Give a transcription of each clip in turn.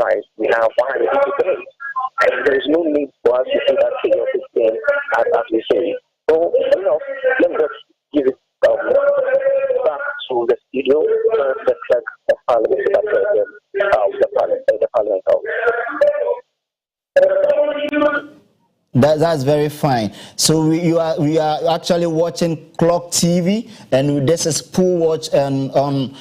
lives, we have 153. And there is no need for us to see that chaotic thing as we say. So, let me just give it back to the studio, the clerk of Parliament, the Parliament House. That's very fine. So we are actually watching Clock TV, and this is Pool Watch on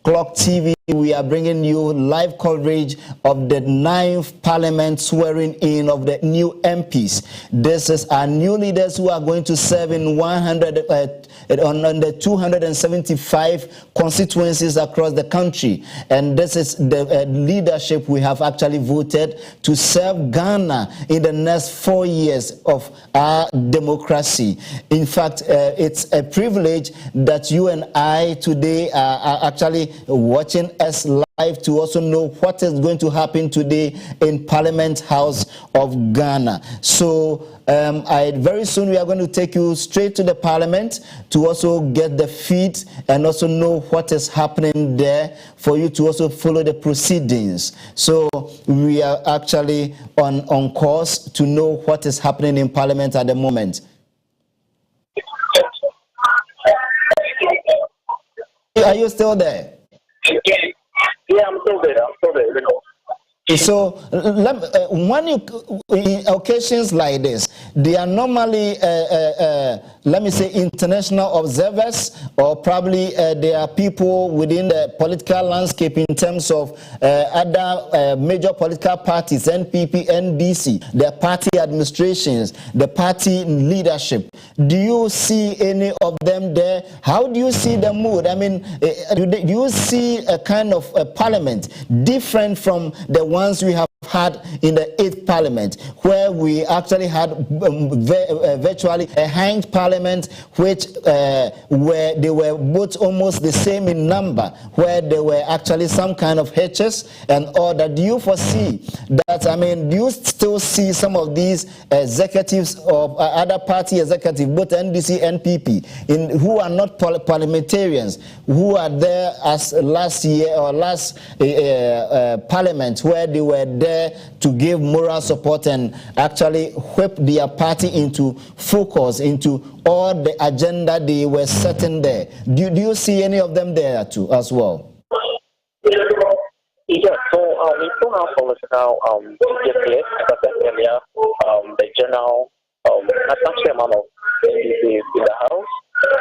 Clock TV. We are bringing you live coverage of the 9th Parliament swearing in of the new MPs. This is our new leaders who are going to serve in 100 on the 275 constituencies across the country. And this is the leadership we have actually voted to serve Ghana in the next 4 years of our democracy. In fact, it's a privilege that you and I today are actually watching us live to also know what is going to happen today in Parliament House of Ghana. So very soon we are going to take you straight to the Parliament to also get the feed and also know what is happening there for you to also follow the proceedings. So we are actually on course to know what is happening in Parliament at the moment. Are you still there? Yeah, I'm still there. So when in occasions like this, they are normally, let me say, international observers, or probably there are people within the political landscape in terms of other major political parties, NPP, NDC, the party administrations, the party leadership. Do you see any of them there? How do you see the mood? I mean, do you see a kind of a parliament different from the ones we have had in the 8th Parliament, where we actually had virtually a hanged parliament, which where they were both almost the same in number, where there were actually some kind of hitches and all that? Do you foresee that? I mean, do you still see some of these executives of other party executives, both NDC and NPP, who are not parliamentarians, who are there as last year or last Parliament, where they were there to give moral support and actually whip their party into focus, into all the agenda they were setting there? Do you see any of them there too as well? Yeah, so we still have political GPS, as I said earlier, the general, national chairman of NDC in the House.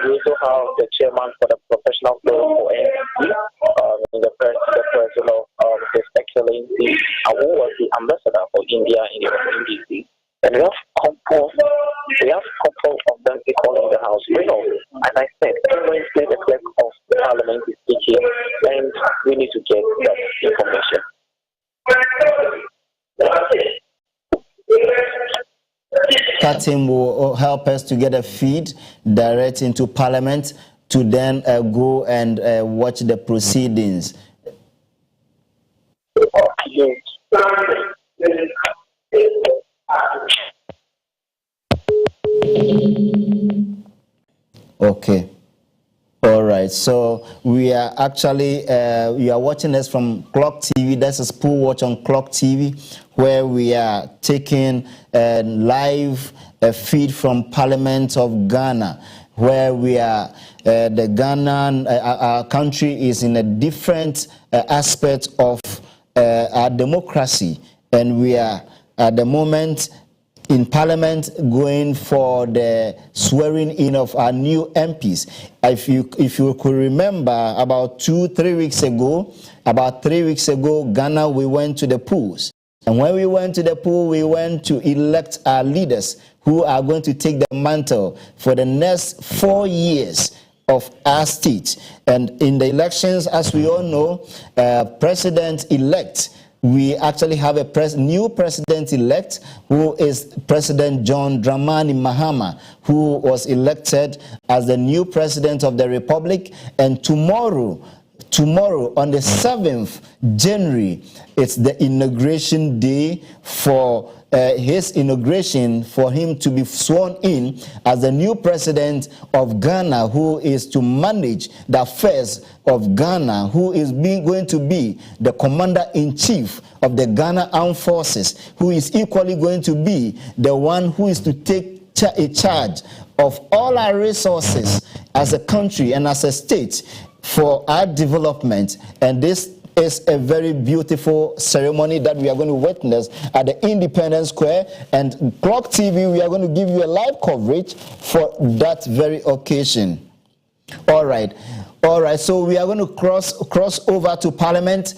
We also have the chairman for the professional forum for NDC, the president of His Excellency, who was the ambassador for India in the NDC. And we have a couple of them equal in the House. As I said, currently the clerk of the Parliament is speaking, and we need to get that information. Katim will help us to get a feed direct into Parliament to then go and watch the proceedings. Okay. All right. So we are actually, you are watching us from Clock TV. This is Pool Watch on Clock TV, where we are taking a live feed from Parliament of Ghana, where we are, the Ghana, our country is in a different aspect of our democracy. And we are at the moment in Parliament going for the swearing in of our new MPs. If you could remember, about 3 weeks ago, Ghana, we went to the polls. And when we went to the poll, we went to elect our leaders who are going to take the mantle for the next 4 years of our state. And in the elections, as we all know, president-elect, we actually have a new president-elect who is President John Dramani Mahama, who was elected as the new president of the Republic. And tomorrow, on the 7th January, it's the inauguration day for his inauguration for him to be sworn in as the new president of Ghana, who is to manage the affairs of Ghana, who is going to be the commander-in-chief of the Ghana Armed Forces, who is equally going to be the one who is to take a charge of all our resources as a country and as a state for our development. And this is a very beautiful ceremony that we are going to witness at the Independence Square, and Clock TV, we are going to give you a live coverage for that very occasion. All right, so we are going to cross over to Parliament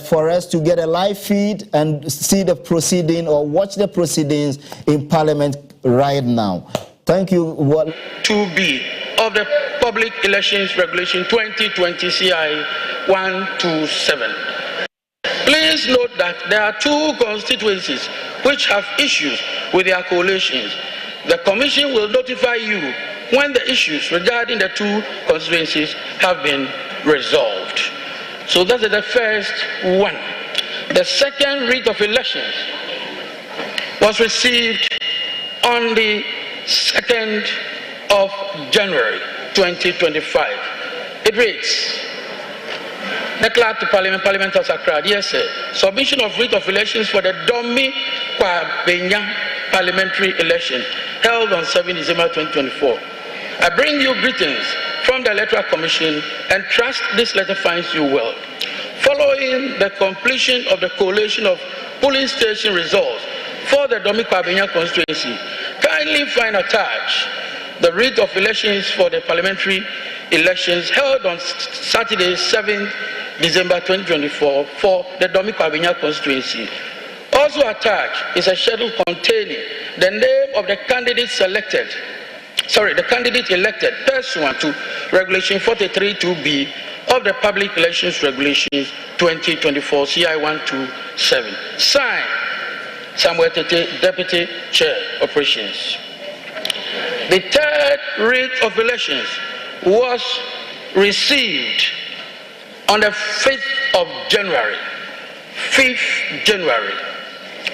for us to get a live feed and see the proceeding or watch the proceedings in Parliament right now. Thank you. 2B of the Public Elections Regulation 2020 CI 127. Please note that there are two constituencies which have issues with their coalitions. The Commission will notify you when the issues regarding the two constituencies have been resolved. So that is the first one. The second writ of elections was received on the 2nd of January 2025. It reads, the Clerk to Parliament of Accra, dear sir, submission of writ of elections for the Domi Kwabenya parliamentary election held on 7 December 2024. I bring you greetings from the Electoral Commission and trust this letter finds you well. Following the completion of the collation of polling station results for the Domi Kwabenya constituency, kindly find attached the writ of elections for the parliamentary elections held on Saturday, 7th December 2024 for the Domi Kwabenya constituency. Also attached is a schedule containing the name of the candidate elected pursuant to Regulation 43(2)B of the Public Elections Regulations 2024 CI 127. Signed, Samuel Tete, Deputy Chair, Operations. The third writ of elections was received on the 5th of January. 5th January.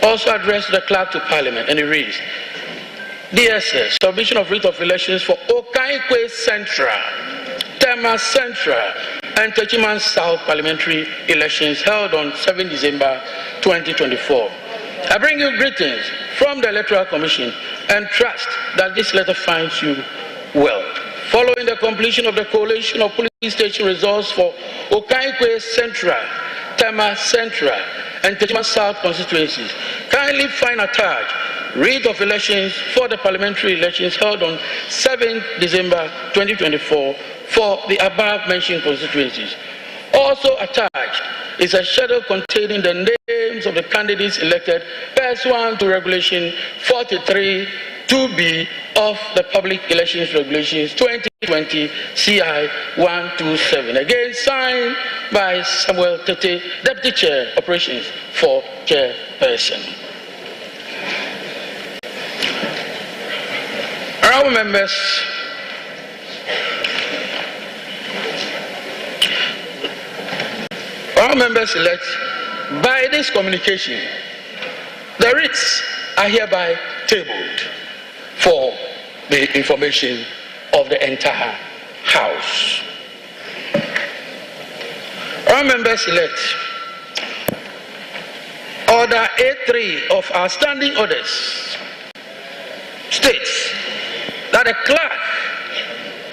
Also addressed to the Clerk to Parliament, and it reads, DSS, submission of writ of elections for Okaikwe Central, Tema Central, and Techiman South parliamentary elections held on 7 December 2024. I bring you greetings from the Electoral Commission and trust that this letter finds you well. Following the completion of the collation of polling station results for Okaikwe Central, Tema Central, and Techiman South constituencies, kindly find attached writ of elections for the parliamentary elections held on 7th December 2024 for the above mentioned constituencies. Also attached is a schedule containing the names of the candidates elected pursuant to Regulation 43(2)B of the Public Elections Regulations 2020 CI 127. Again, signed by Samuel Tete, Deputy Chair, Operations for Chairperson. Honourable members, elect, by this communication, the writs are hereby tabled for the information of the entire House. Honourable members elect, Order A3 of our standing orders states that the clerk,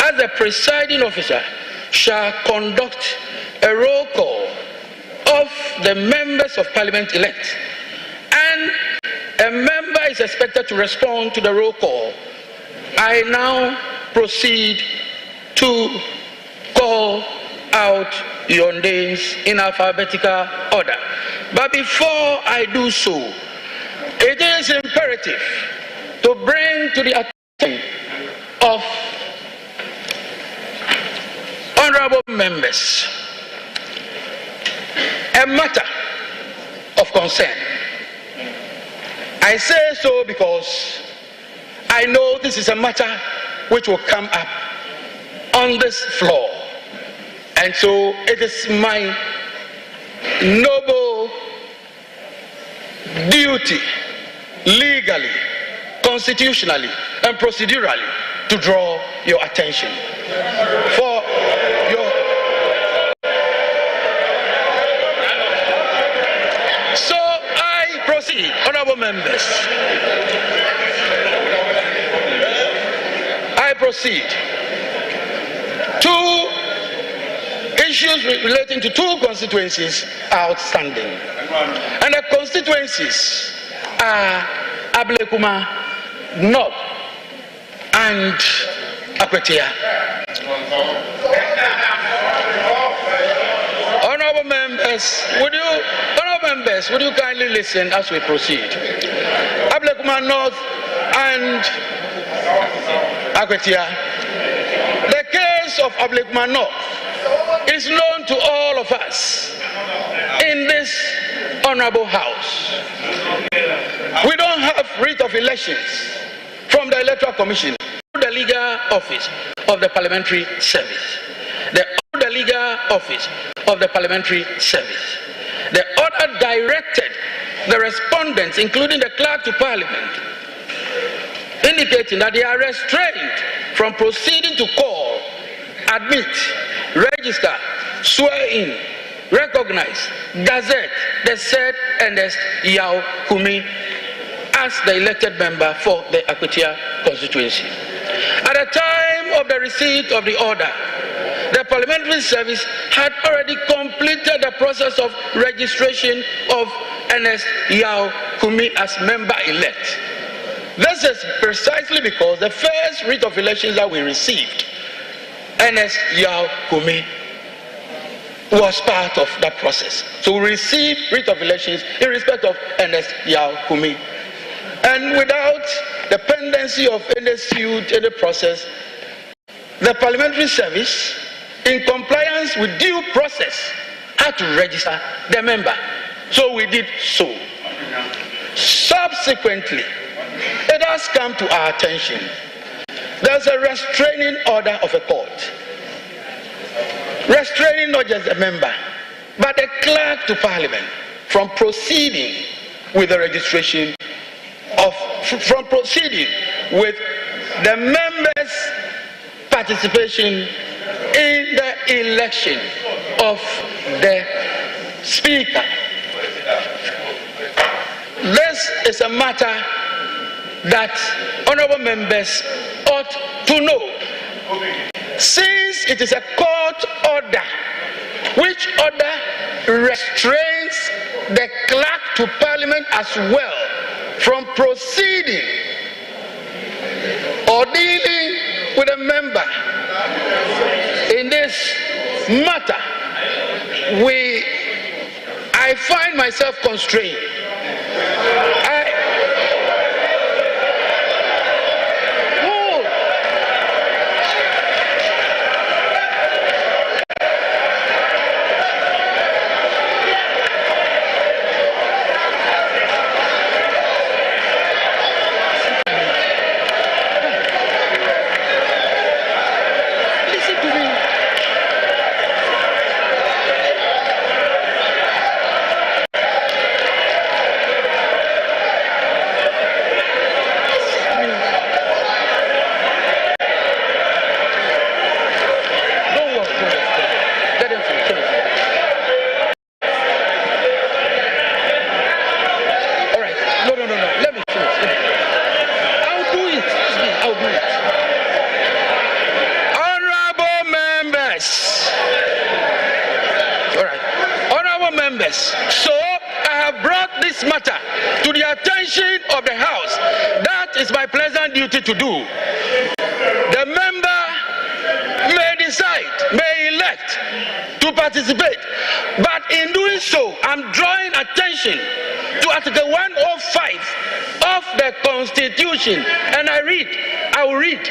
as the presiding officer, shall conduct a roll call of the members of Parliament elect, and a member is expected to respond to the roll call. I now proceed to call out your names in alphabetical order. But before I do so, it is imperative to bring to the attention of honorable members a matter of concern. I say so because I know this is a matter which will come up on this floor, and so it is my noble duty legally, constitutionally, and procedurally to draw your attention. For your So I proceed, honorable members. I proceed. Two issues relating to two constituencies are outstanding. And the constituencies are Ablekuma North and Akwetia. Honorable members, would you kindly listen as we proceed? Ablekuma North and Akwetia. The case of Ablekuma North is known to all of us in this honorable house. We don't have writ of elections from the Electoral Commission to the legal office of the Parliamentary Service. The legal office of the Parliamentary Service. The order directed the respondents, including the clerk to Parliament, indicating that they are restrained from proceeding to call, admit, register, swear in, recognize, gazette the said Ernest Yao Kumi as the elected member for the Akwetia constituency. At the time of the receipt of the order, the Parliamentary Service had already completed the process of registration of Ernest Yao Kumi as member-elect. This is precisely because the first writ of elections that we received, Ernest Yao Kumi, was part of that process. So we received writ of elections in respect of Ernest Yao Kumi. And without the pendency of any suit, any process, the Parliamentary Service, in compliance with due process, had to register the member. So we did so. Subsequently, it has come to our attention. There's a restraining order of a court. Restraining not just the member, but the clerk to Parliament from proceeding with the registration from proceeding with the members' participation in the election of the Speaker. This is a matter that honorable members ought to know. Since it is a court order, which order restrains the clerk to Parliament as well from proceeding or dealing with a member in this matter, I find myself constrained. So I have brought this matter to the attention of the House. That is my pleasant duty to do. The member may decide, may elect to participate, but in doing so, I'm drawing attention to Article 105 of the Constitution, and I will read.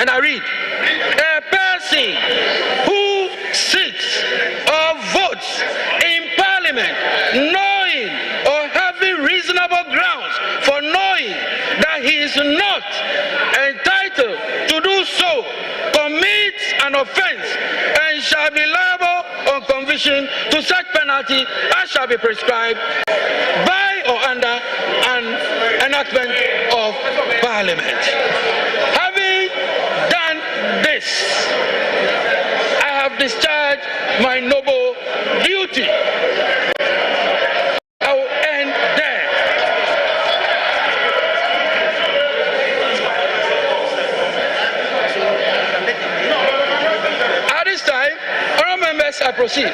A person who sits or votes in Parliament knowing or having reasonable grounds for knowing that he is not entitled to do so commits an offense and shall be liable on conviction to such penalty as shall be prescribed by or under an enactment of Parliament. Having done this, I have discharged my noble duty. I will end there. At this time, honourable members, I proceed.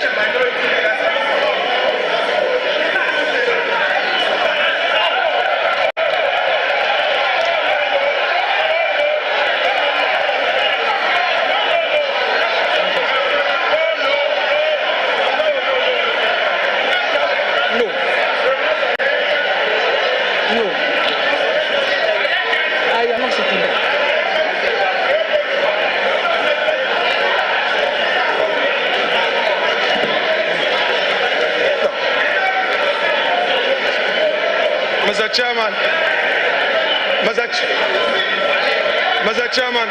Mr. Chairman, Mr. Chairman,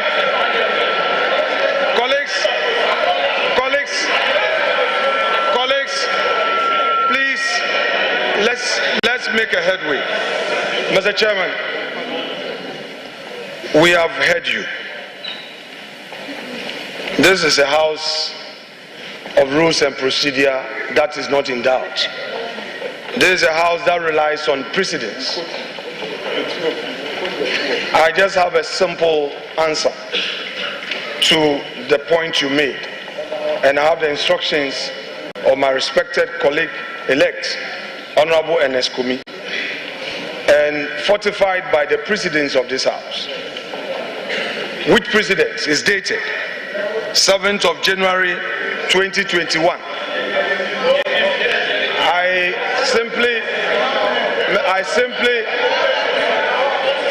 colleagues, please, let's make a headway. Mr. Chairman, we have heard you. This is a house of rules and procedure that is not in doubt. This is a house that relies on precedence. I just have a simple answer to the point you made, and I have the instructions of my respected colleague-elect, Honorable Ernest Kumi, and fortified by the precedence of this house, which precedence is dated 7th of January 2021. I simply,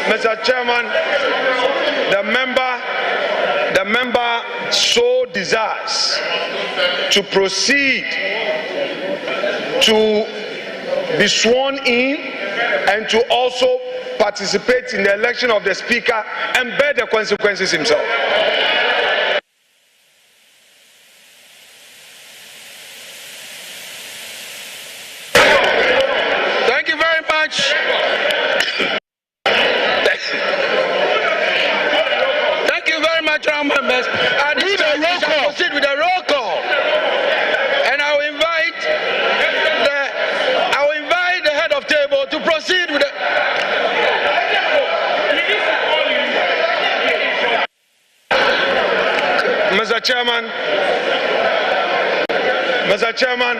Mr. Chairman, the member so desires to proceed to be sworn in and to also participate in the election of the Speaker and bear the consequences himself. Thank you very much. Thank you very much, honourable members. And we shall proceed with the roll call. And I will invite the head of table to proceed with the. Mr. Chairman, Mr. Chairman,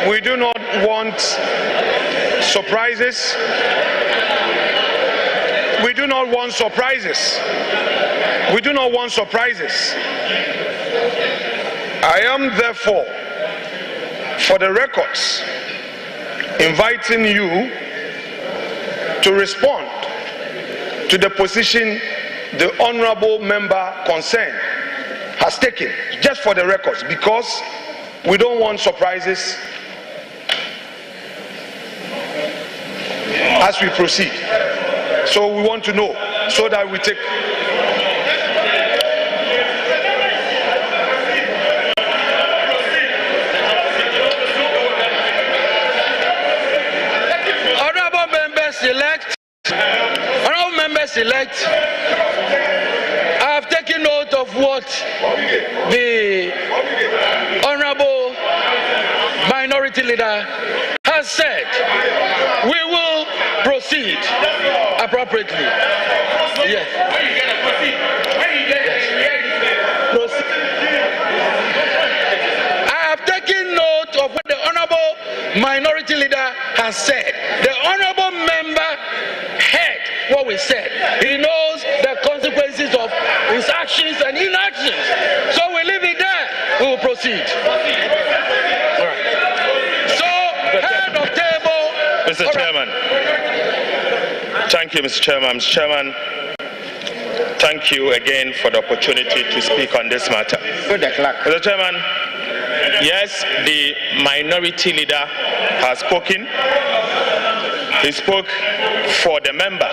we do not want surprises. We do not want surprises. We do not want surprises. I am therefore, for the records, inviting you to respond to the position the honorable member concerned has taken, just for the records, because we don't want surprises as we proceed. So we want to know, so that we take. Honorable members elect, I have taken note of what the Honorable Minority Leader has said. We will proceed appropriately. Yes. I have taken note of what the Honorable Minority Leader has said. The Honorable Member heard what we said. He knows the consequences of his actions and inactions. So we leave it there. We will proceed. All right. So, head of table. Mr. Chairman. Thank you, Mr. Chairman. Mr. Chairman, thank you again for the opportunity to speak on this matter. Mr. Chairman, yes, the minority leader has spoken. He spoke for the member.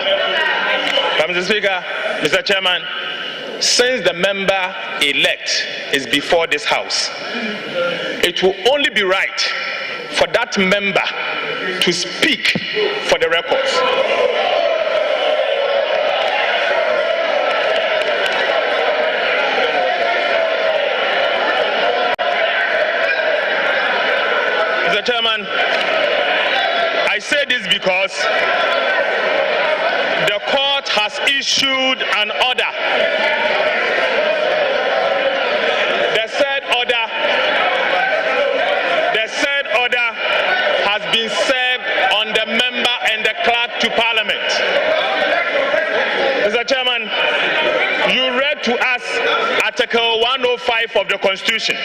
Mr. Speaker, Mr. Chairman, since the member-elect is before this House, it will only be right for that member to speak for the records. Mr. Chairman, I say this because the court has issued an order. The said order has been served on the member and the clerk to Parliament. Mr. Chairman, you read to us Article 105 of the Constitution.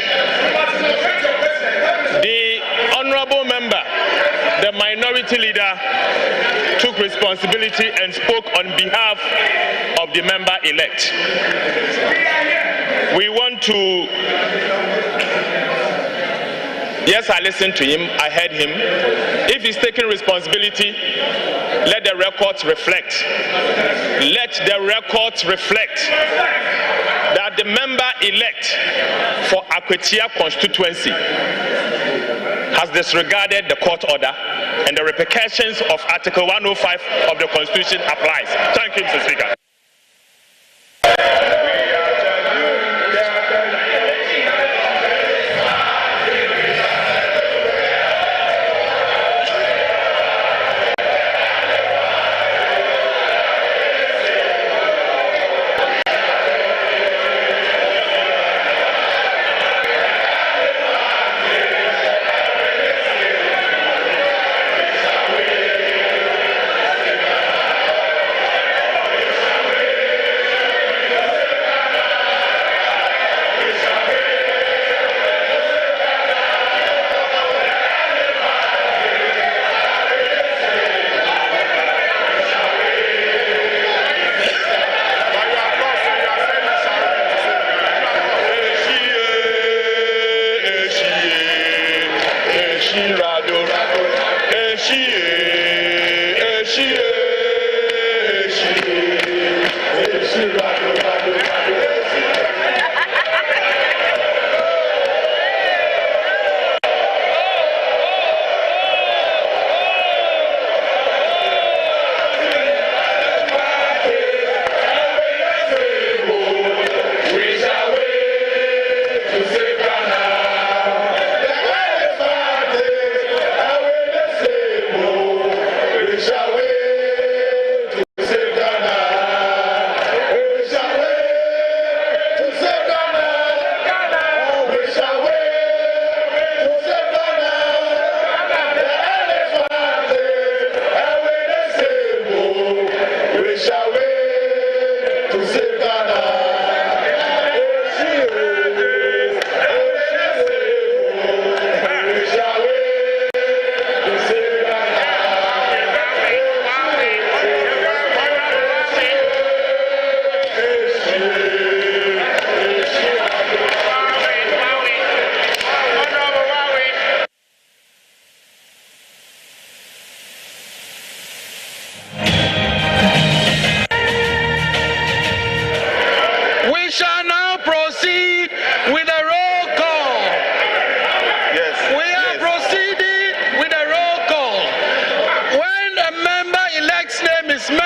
The honorable member, the minority leader, took responsibility and spoke on behalf of the member-elect. We want to... Yes, I listened to him, I heard him. If he's taking responsibility, let the records reflect. Let the records reflect that the member-elect for Akwetia constituency has disregarded the court order and the repercussions of Article 105 of the Constitution applies. Thank you, Mr. Speaker.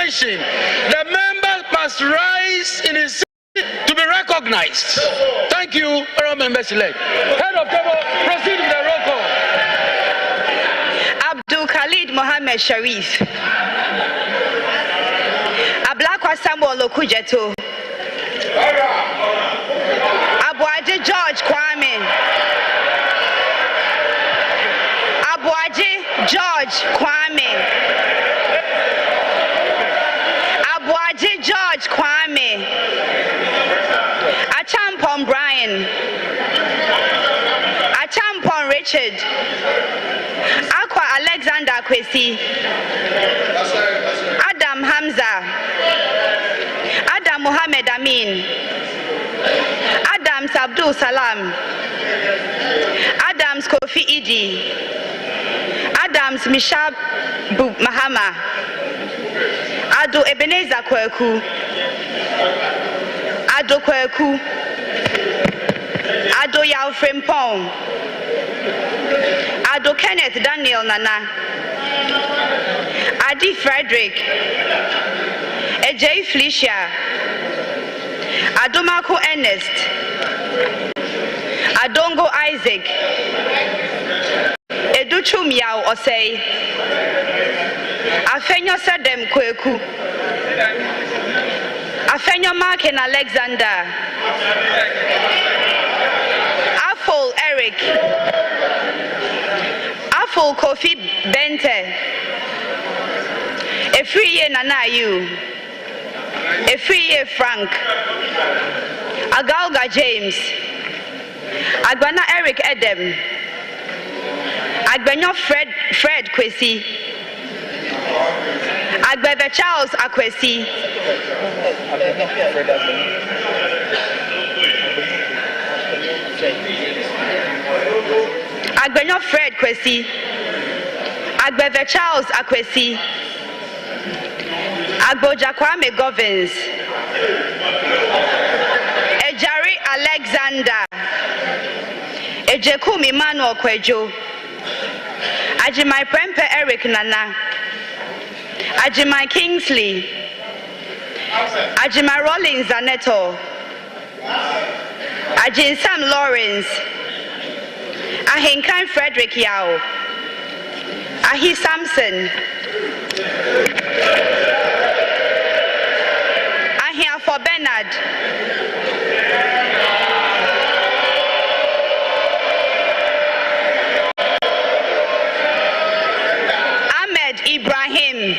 The member must rise in his seat to be recognized. Thank you, honorable members elect. Head of table, proceed with the roll call. Abdul Khalid Mohammed Sharif. Ablakwa Samuel Okujeto. Abuaje George Kwame. Abuaje George Kwame. Abuaje George Kwame. Achampon Brian. Achampon Richard. Akwa Alexander Kwesi. Adam Hamza. Adam Mohammed Amin. Adams Abdul Salam. Adams Kofi Idi. Adam Adams Misha Mahama, Ado Ebenezer Kweku, Ado Kweku, Ado Yao Frimpong, Ado Kenneth Daniel Nana, Adi Frederick, Ejay Felicia, Adomako Ernest, Adongo Isaac, Educhum Yao Osei, Afenyo Sadem Kweku, Afenyo Mark and Alexander, Afol Eric, Afol Kofi Bente, Efriye Nanayu, Efriye Frank, Agalga James, Agbana Eric Edem, Agbenyo Fred Kwesi, Agbeve Charles Akwesi, Agbenyo Fred Kwesi, Agbeve Charles Akwesi, Agboja Kwame Govins, Ejari Alexander, Ejekum Emmanuel Kwejo, Ajimai Prempe Eric Nana, Ajimai Kingsley, Ajimai Rollins Zaneto, Ajin Sam Lawrence, Ahinkan Frederick Yao, Ahi Samson, Ahia for Bernard, Ahmed Ibrahim,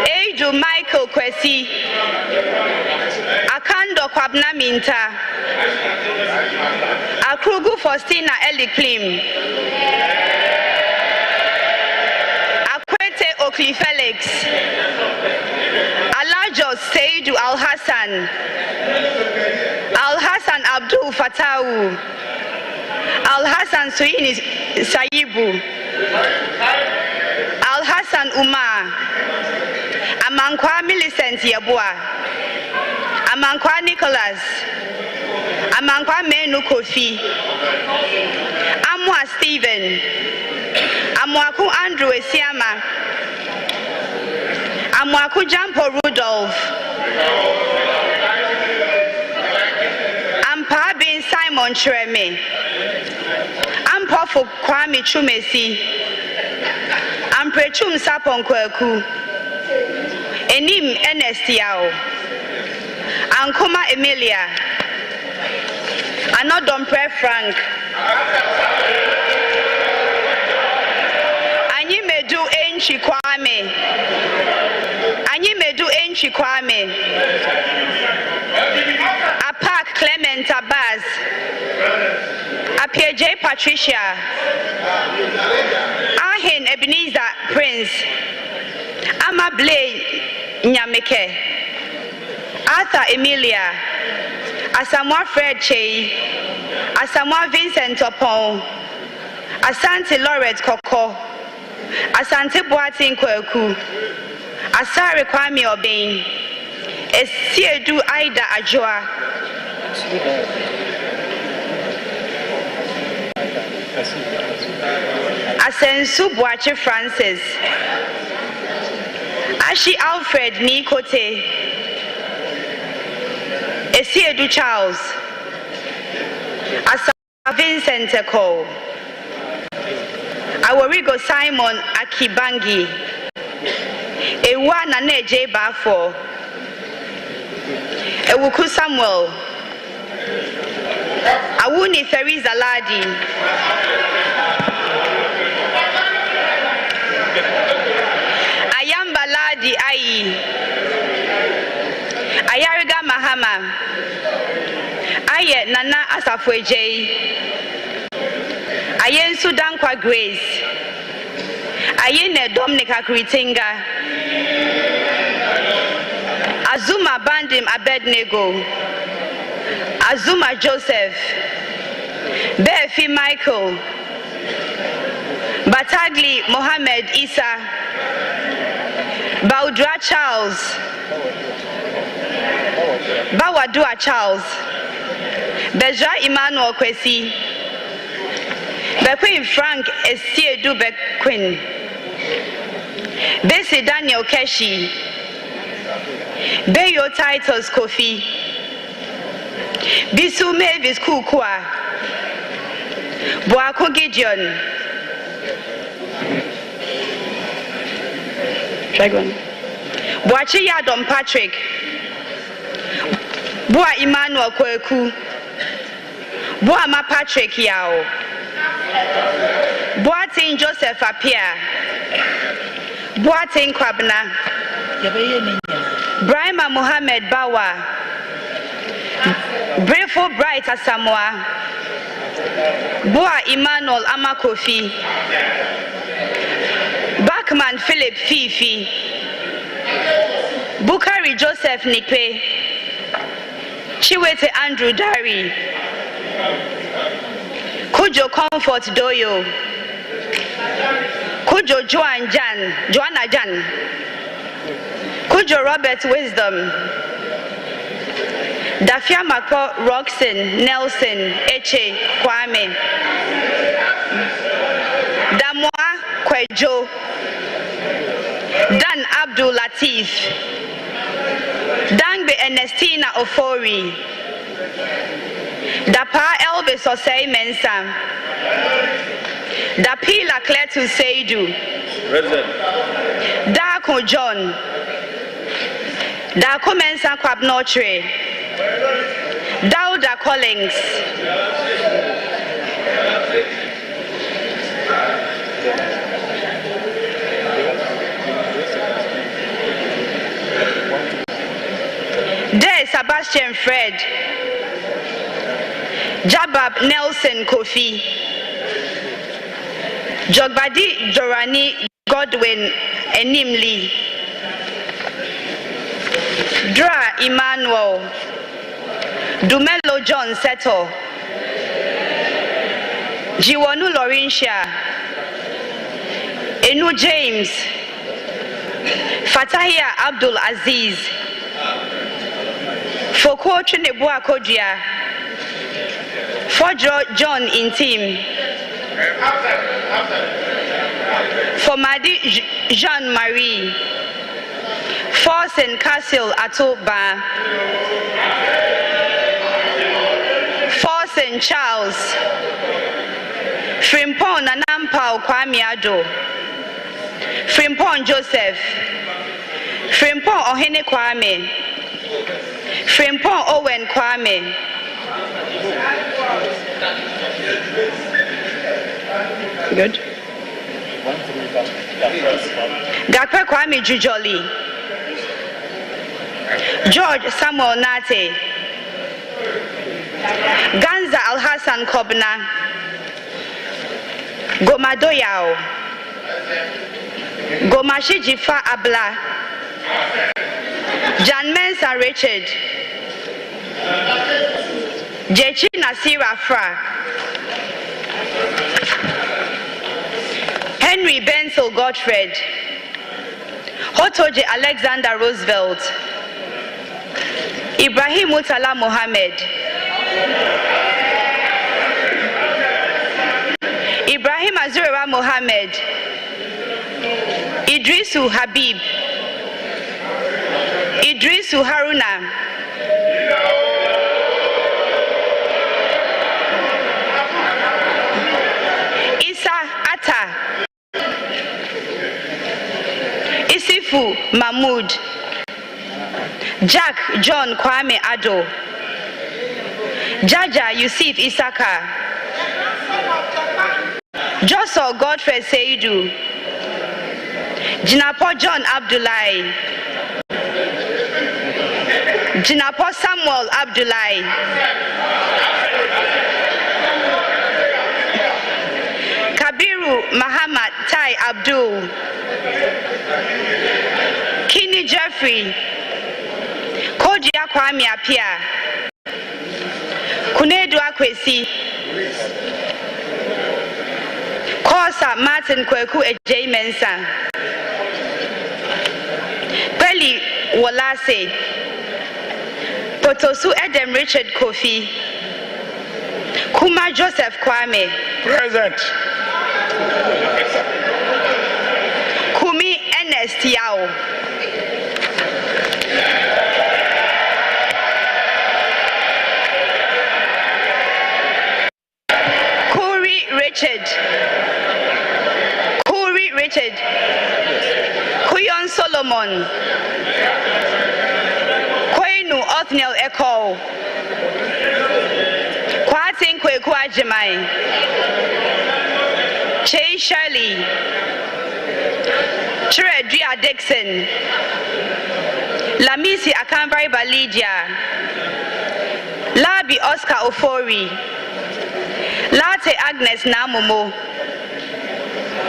Eju Michael Kwesi, Akando Kwabna Minta, Akrugu Faustina Eliklim, Akwete Okli Felix, Alajo Seidu Al Hassan Abdul Fatawu, Al Hassan Suini Sayibu, Al Hassan Umar, Amankwa Millicent Yabua, Amankwa Nicholas, Amankwa Menu Kofi, Amwa Stephen, Amwaku Andrew Esiama, Amwaku Jampo Rudolph, Ampa Bin Simon Chreme, Ampofu Kwame Chumesi, Amprechum Sapon Kweku, Enim Ernest Yao, Ankoma Emilia, Anodompre Frank, Anyimedu Enchi Kwame, Anyimedu Enchi Kwame, Apak Clement Abbas, Apie J Patricia, Ahin Ebenezer Prince, Ama Blay Nyameke, Arthur Emilia, Asamoah Fred Chey, Asamoah Vincent Opon, Asante Lorette Koko, Asante Boatin Kweku, Asare Kwame Obeng, Esiedu Aida Ajoa, Asensu Boache Francis, Ashi Alfred Nikote, Esiedu Charles, Asa Vincent Eko, Aworigo Simon Akibangi, Ewa Nane J Bafo, Ewuku Samuel, Awuni Theresa Ladi, Ayamba Ladi Ayi, Ayariga Mahama, Aye Nana Asafweje, Ayen Sudankwa Grace, Ayene Dominica Kritinga, Azuma Bandim Abednego, Azuma Joseph, Befi Michael, Batagli Mohammed Isa, Baudra Charles, Bawadua Charles, Beja Emmanuel Kwesi, Bequin Frank Estiedu Bequin, Bessie Daniel Keshi, Beyo Titus Kofi, Bisu Mavis Kukwa, Boako Gideon, Boachi Yadom Patrick, Boa Emmanuel Kweku, Boa Ma Patrick Yao, Boatin Joseph Apia, Boatin Kwabna, Brahma Mohammed Bawa, Brefo Bright Asamoah, Boa Emmanuel Amakofi, Backman Philip Fifi, Bukari Joseph Nipe, Chiwete Andrew Dari, Kujo Comfort Doyo, Kujo Joanna Jan, Kujo Robert Wisdom, Dafia Mako Roxen Nelson Eche Kwame, Damwa Kwejo, Dan Abdul Latif, Dangbe Ernestina Ofori, Dapa Elvis Osei Mensah, Dapila Kletu Seidu, Dako John, Dako Mensah Kwabnotre, Dauda Collins, De Sebastian Fred, Jabab Nelson Kofi, Jogbadi Jorani Godwin Enimli, Dra Emmanuel, Dumelo John Seto, Jiwonu Laurentia, Enu James, Fatahia Abdul Aziz, Foko Chinebua Kodia, Fodro John Intim, Fomadi Jean-Marie, Forsen Castle Atoba, Forsen Charles, Frimpon Nanampao Kwamiado, Frimpon Joseph, Frimpon Ohene Kwame, Frimpon Owen Kwame, good. Gakwe Kwame Jujoli, George Samuel Nate, Ganza Al-Hassan Kobna, Gomadoyao, Gomashi Jifa Abla, Jan Mensa Richard, Jechi Nasira Fra, Henry Bensel Gottfried, Hotoje Alexander Roosevelt, Ibrahim Mutala Mohammed, Ibrahim Azura Mohammed, Idrisu Habib, Idrisu Haruna, Isa Atta, Isifu Mahmoud, Jack John Kwame Ado, Jaja Yusuf Isaka, Joshua Godfrey Seidu, Jinapo John Abdullahi, Jinapo Samuel Abdullahi, Kabiru Muhammad Tai Abdul, Kini Jeffrey, Kodia Kwame Apia, Kunedu Akwesi, Ko Bossa Martin Kweku Ejay Mensah, Belly Wolase, Potosu Edem Richard Kofi, Kuma Joseph Kwame, Present. Kumi Ernest Yao, Richard, Kuyon Solomon, Koinu Othniel Echo, Kwatin Kwekwa Jemai, Che Shirley, Chiredria Dixon, Lamisi Akambai Balidia, Labi Oscar Ofori, Latte Agnes Namumo,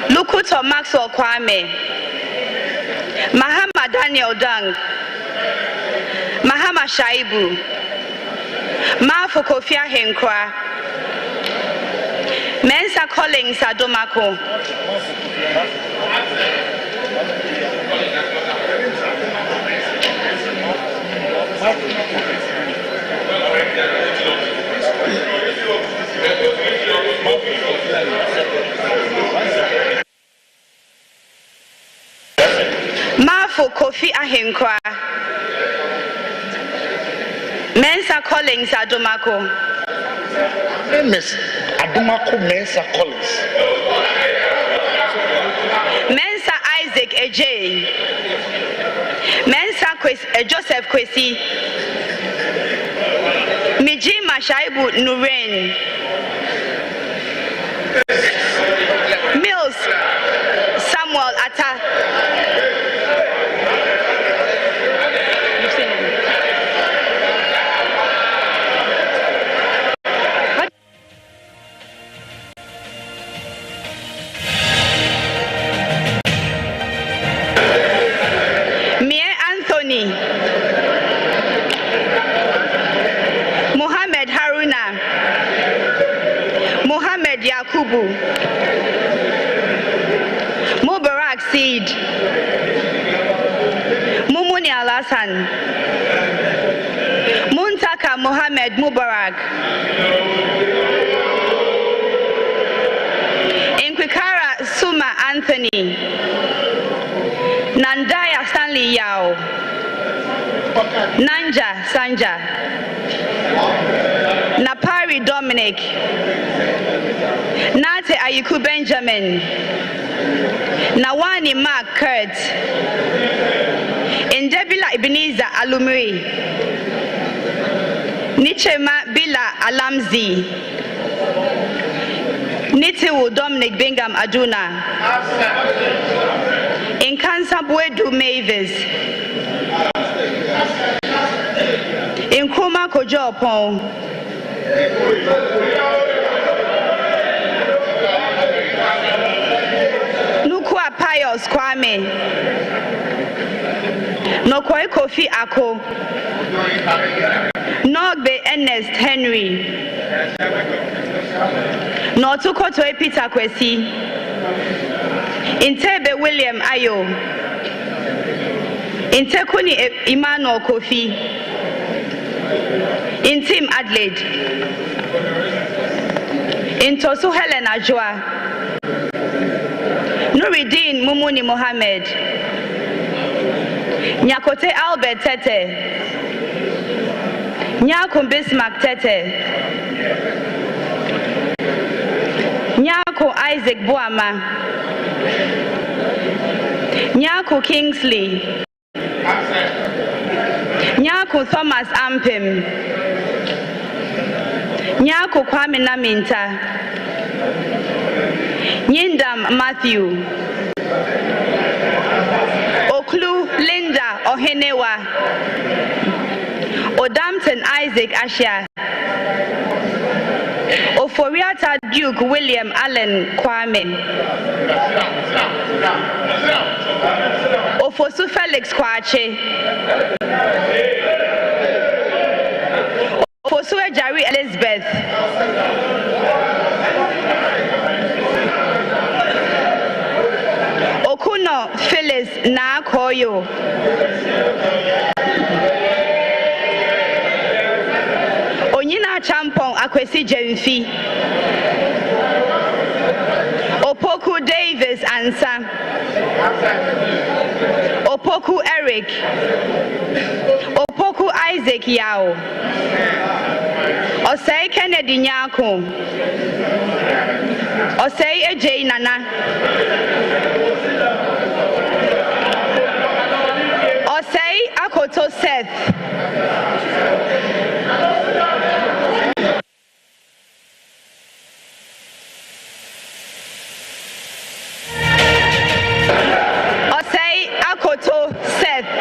Lukuto Maxwell Kwame, Mahama Daniel Dang, Mahama Shaibu, Mafo Kofia Henkwa, Mensa Collins Adomako, Mafo Kofi Ahenkwa, Mensa Collins Adomako, Miss Adomako Mensa Collins, Mensa Isaac Ejay, Mensa Joseph Kwesi, Mijima Shaibu Nuren, Mills Samuel Atta, Mohammed Haruna, Mohammed Yakubu, Mubarak Seed, Mumuni Alasan, Muntaka Mohammed Mubarak, Inkwikara Suma Anthony, Nandaya Stanley Yao, Nanja Sanja, Napari Dominic, Nate Ayuku Benjamin, Nawani Mark Kurt, Indebila Ebenezer Alumri, Nichema Bila Alamzi, Nitiwu Dominic Bingham Aduna, Inkansabwedu Mavis, Nkrumah Kojo Opon, Nukwa Pius Kwame, Nokoi Kofi Ako, Nogbe Ernest Henry, Notuko Toe Peter Kwesi, Intebe William Ayo, Intekuni Emmanuel Kofi, in Team Adelaide, in Tosu Helen Ajwa, Nuruddin Mumuni Mohammed, Nyakote Albert Tete, Nyako Bismarck Tete, Nyako Isaac Boama, Nyako Kingsley, Nyako Thomas Ampim, Nyako Kwame Naminta, Nyindam Matthew, Oklu Linda Ohenewa, Odampton Isaac Asha, Oforiata Duke William Allen Kwame, Ofosu Felix Kwache, Ofosu Ejari Elizabeth, Phyllis Nakoyo. Onyina Champon Akwesi Jemfi. Opoku Davis Ansa. Opoku Eric. Opoku Isaac Yao. Osei Kennedy Nyako. Osei Ejay Nana. Osei Akoto Seth. Osei Akoto Seth.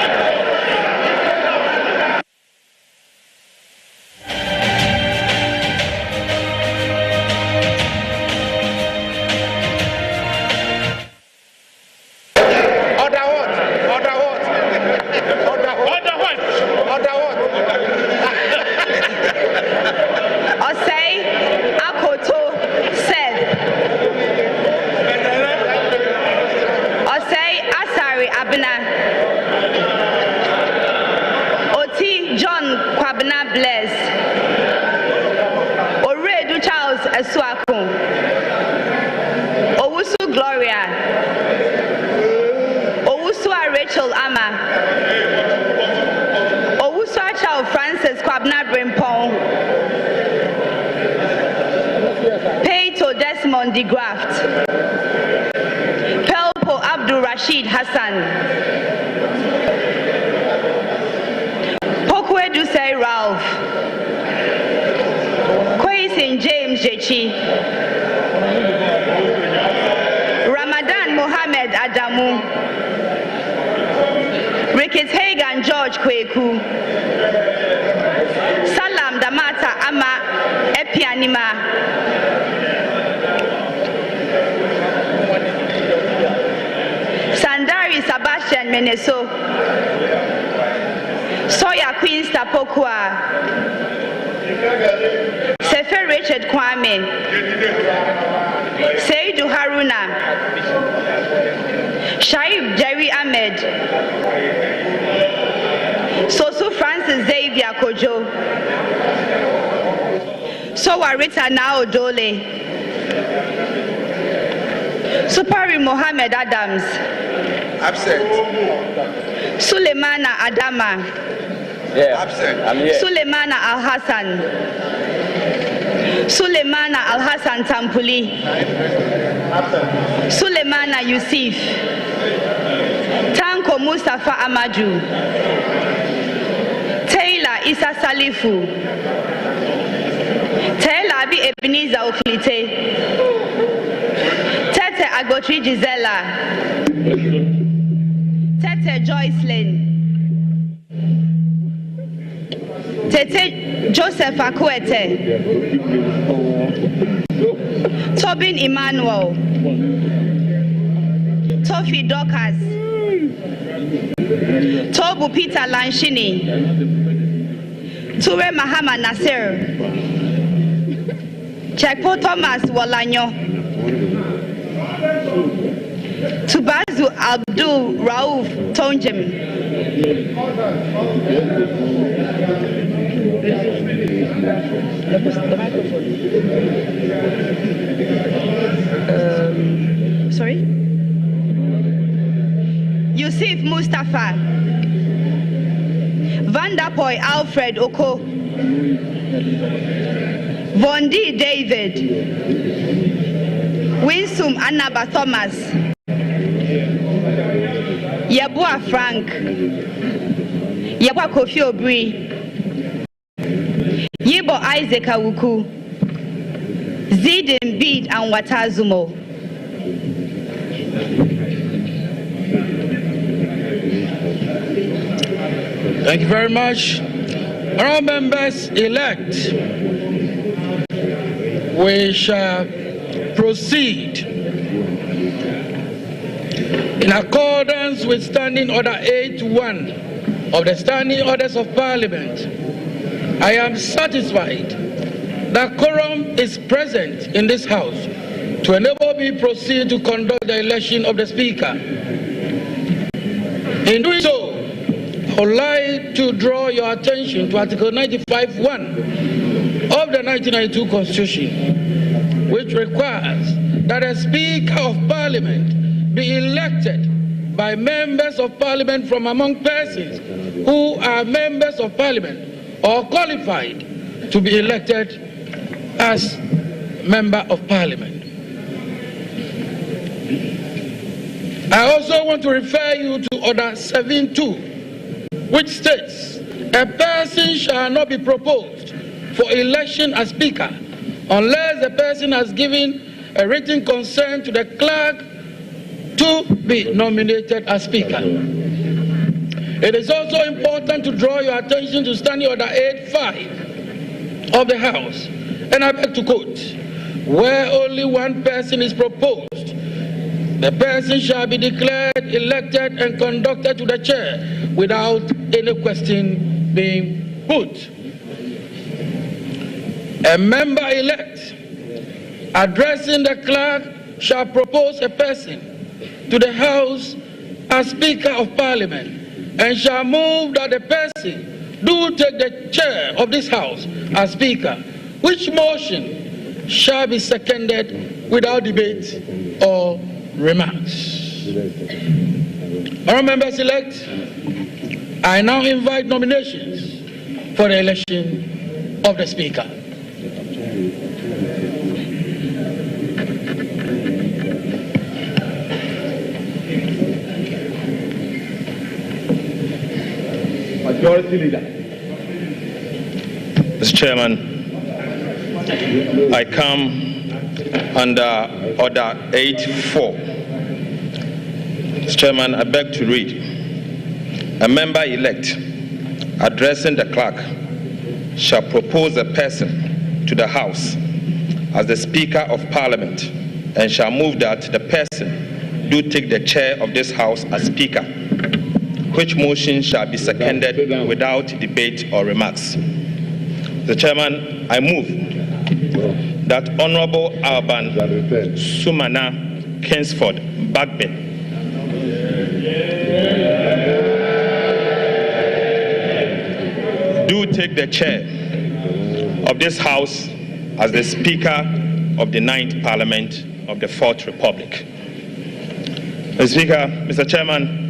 Graft. Pelpo Abdul Rashid Hassan. Pokwe Dusei Ralph. Kwaisin James Jechi. Ramadan Mohammed Adamu. Ricketts Hagan George Kweku. Salam Damata Ama Epianima. Sebastian Meneso. Soya Queen Stapokwa. Sefer Richard Kwame. Seidu Haruna. Shaib Jerry Ahmed. Sosu Francis Xavier Kojo. Sowa Rita Nao Dole. Supari Mohammed Adams. Absent. Suleimana Adama. Yeah. Absent. I'm here. Suleimana Al Hassan. Suleimana Al Hassan Tampuli. Absent. Suleimana Yusuf. Tanko Mustafa Amaju. Taylor Isa Salifu. Taylor Abi Ebenezer Oklite. Tete Agotri Gisela. Tete Joycelyn. Tete Joseph Akwete. Tobin Emmanuel. Tofi Dorcas. Tobu Peter Lanshini. Ture Mahama Nasir. Chekpo Thomas Walanyo. Tubazu Abdul Rauf Tonjem. Sorry? Yusuf Mustafa. Vanderpoy Alfred Oko. Vondi David. Winsum Annaba Thomas. Yabua Frank. Yabua Kofi Obri. Yibo Isaac Awuku. Zidin Bid and Watazumo. Thank you very much. Honorable members elect, we shall proceed in accordance with Standing Order 8.1 of the Standing Orders of Parliament. I am satisfied that quorum is present in this House to enable me proceed to conduct the election of the Speaker. In doing so, I would like to draw your attention to Article 95(1) of the 1992 Constitution, which requires that a Speaker of Parliament be elected by members of Parliament from among persons who are members of Parliament or qualified to be elected as Member of Parliament. I also want to refer you to Order 7.2, which states, a person shall not be proposed for election as Speaker unless the person has given a written consent to the clerk to be nominated as Speaker. It is also important to draw your attention to Standing Order 8.5 of the House, and I beg to quote, where only one person is proposed, the person shall be declared elected and conducted to the chair without any question being put. A member-elect addressing the clerk shall propose a person to the House as Speaker of Parliament and shall move that the person do take the chair of this House as Speaker, which motion shall be seconded without debate or remarks. Honourable members elect, I now invite nominations for the election of the Speaker. Majority Leader. Mr. Chairman, I come under Order 8.4. Mr. Chairman, I beg to read. A member-elect addressing the clerk shall propose a person to the House as the Speaker of Parliament and shall move that the person do take the chair of this House as Speaker, which motion shall be seconded without debate or remarks. Mr. Chairman, I move that Honorable Alban Sumana Kingsford Bagbin do take the chair of this House as the Speaker of the 9th Parliament of the 4th Republic. Mr. Speaker, Mr. Chairman,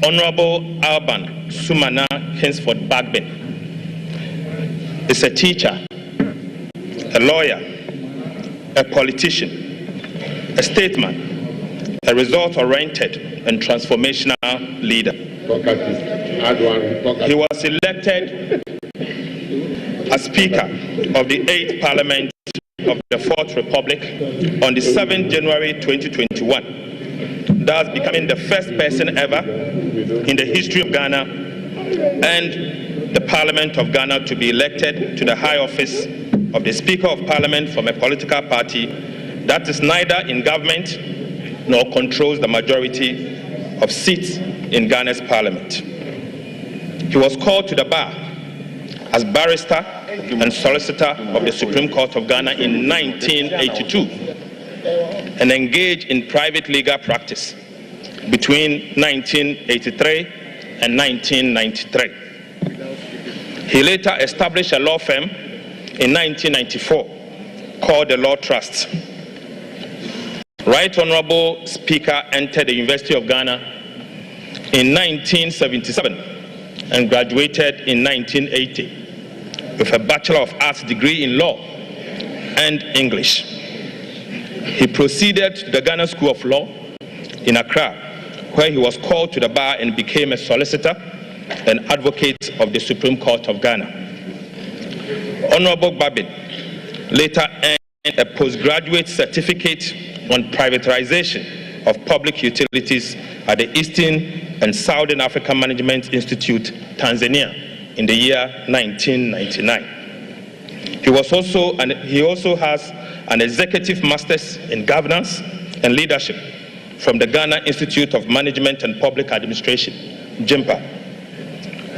Honorable Alban Sumana Kingsford Bagbin is a teacher, a lawyer, a politician, a statesman, a result-oriented and transformational leader. He was elected as Speaker of the 8th Parliament of the 4th Republic on the 7th January 2021, thus becoming the first person ever in the history of Ghana and the Parliament of Ghana to be elected to the high office of the Speaker of Parliament from a political party that is neither in government nor controls the majority of seats in Ghana's Parliament. He was called to the bar as barrister and solicitor of the Supreme Court of Ghana in 1982 and engaged in private legal practice between 1983 and 1993. He later established a law firm in 1994 called the Law Trust. Right Honorable Speaker entered the University of Ghana in 1977 and graduated in 1980 with a Bachelor of Arts degree in Law and English. He proceeded to the Ghana School of Law in Accra, where he was called to the bar and became a solicitor and advocate of the Supreme Court of Ghana. Honorable Babin later earned a postgraduate certificate on privatization of public utilities at the Eastern and Southern African Management Institute, Tanzania, in the year 1999. He also has an executive master's in governance and leadership from the Ghana Institute of Management and Public Administration, JIMPA.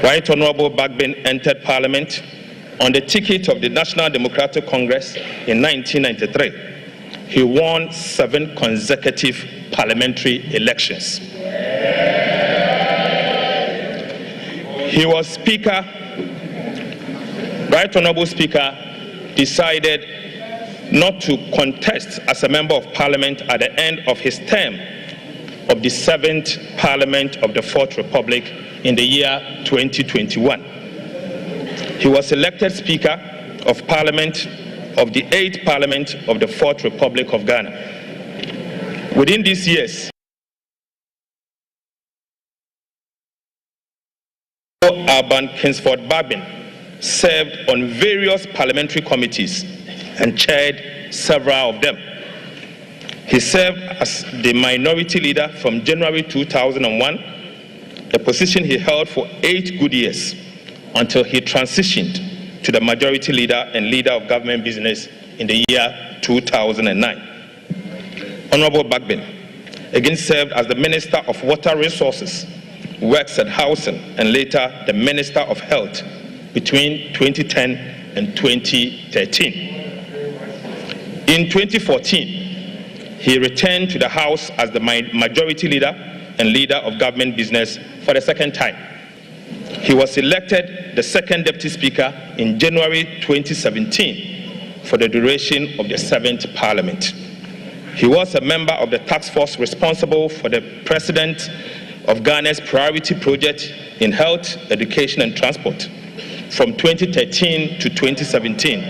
Right Honorable Bagbin entered Parliament on the ticket of the National Democratic Congress in 1993. He won 7 consecutive parliamentary elections. he was Speaker, Right Honorable Speaker decided not to contest as a Member of Parliament at the end of his term of the 7th Parliament of the 4th Republic in the year 2021. He was elected Speaker of Parliament of the 8th Parliament of the 4th Republic of Ghana. Within these years, Alban Kingsford Bagbin served on various parliamentary committees and chaired several of them. He served as the minority leader from January 2001, a position he held for 8 good years until he transitioned to the majority leader and leader of government business in the year 2009. Honorable Bagbin again served as the Minister of Water Resources, Works and Housing, and later the Minister of Health between 2010 and 2013. In 2014, he returned to the House as the majority leader and leader of government business for the second time. He was elected the second Deputy Speaker in January 2017 for the duration of the 7th Parliament. He was a member of the task force responsible for the President of Ghana's priority project in health, education, and transport from 2013 to 2017,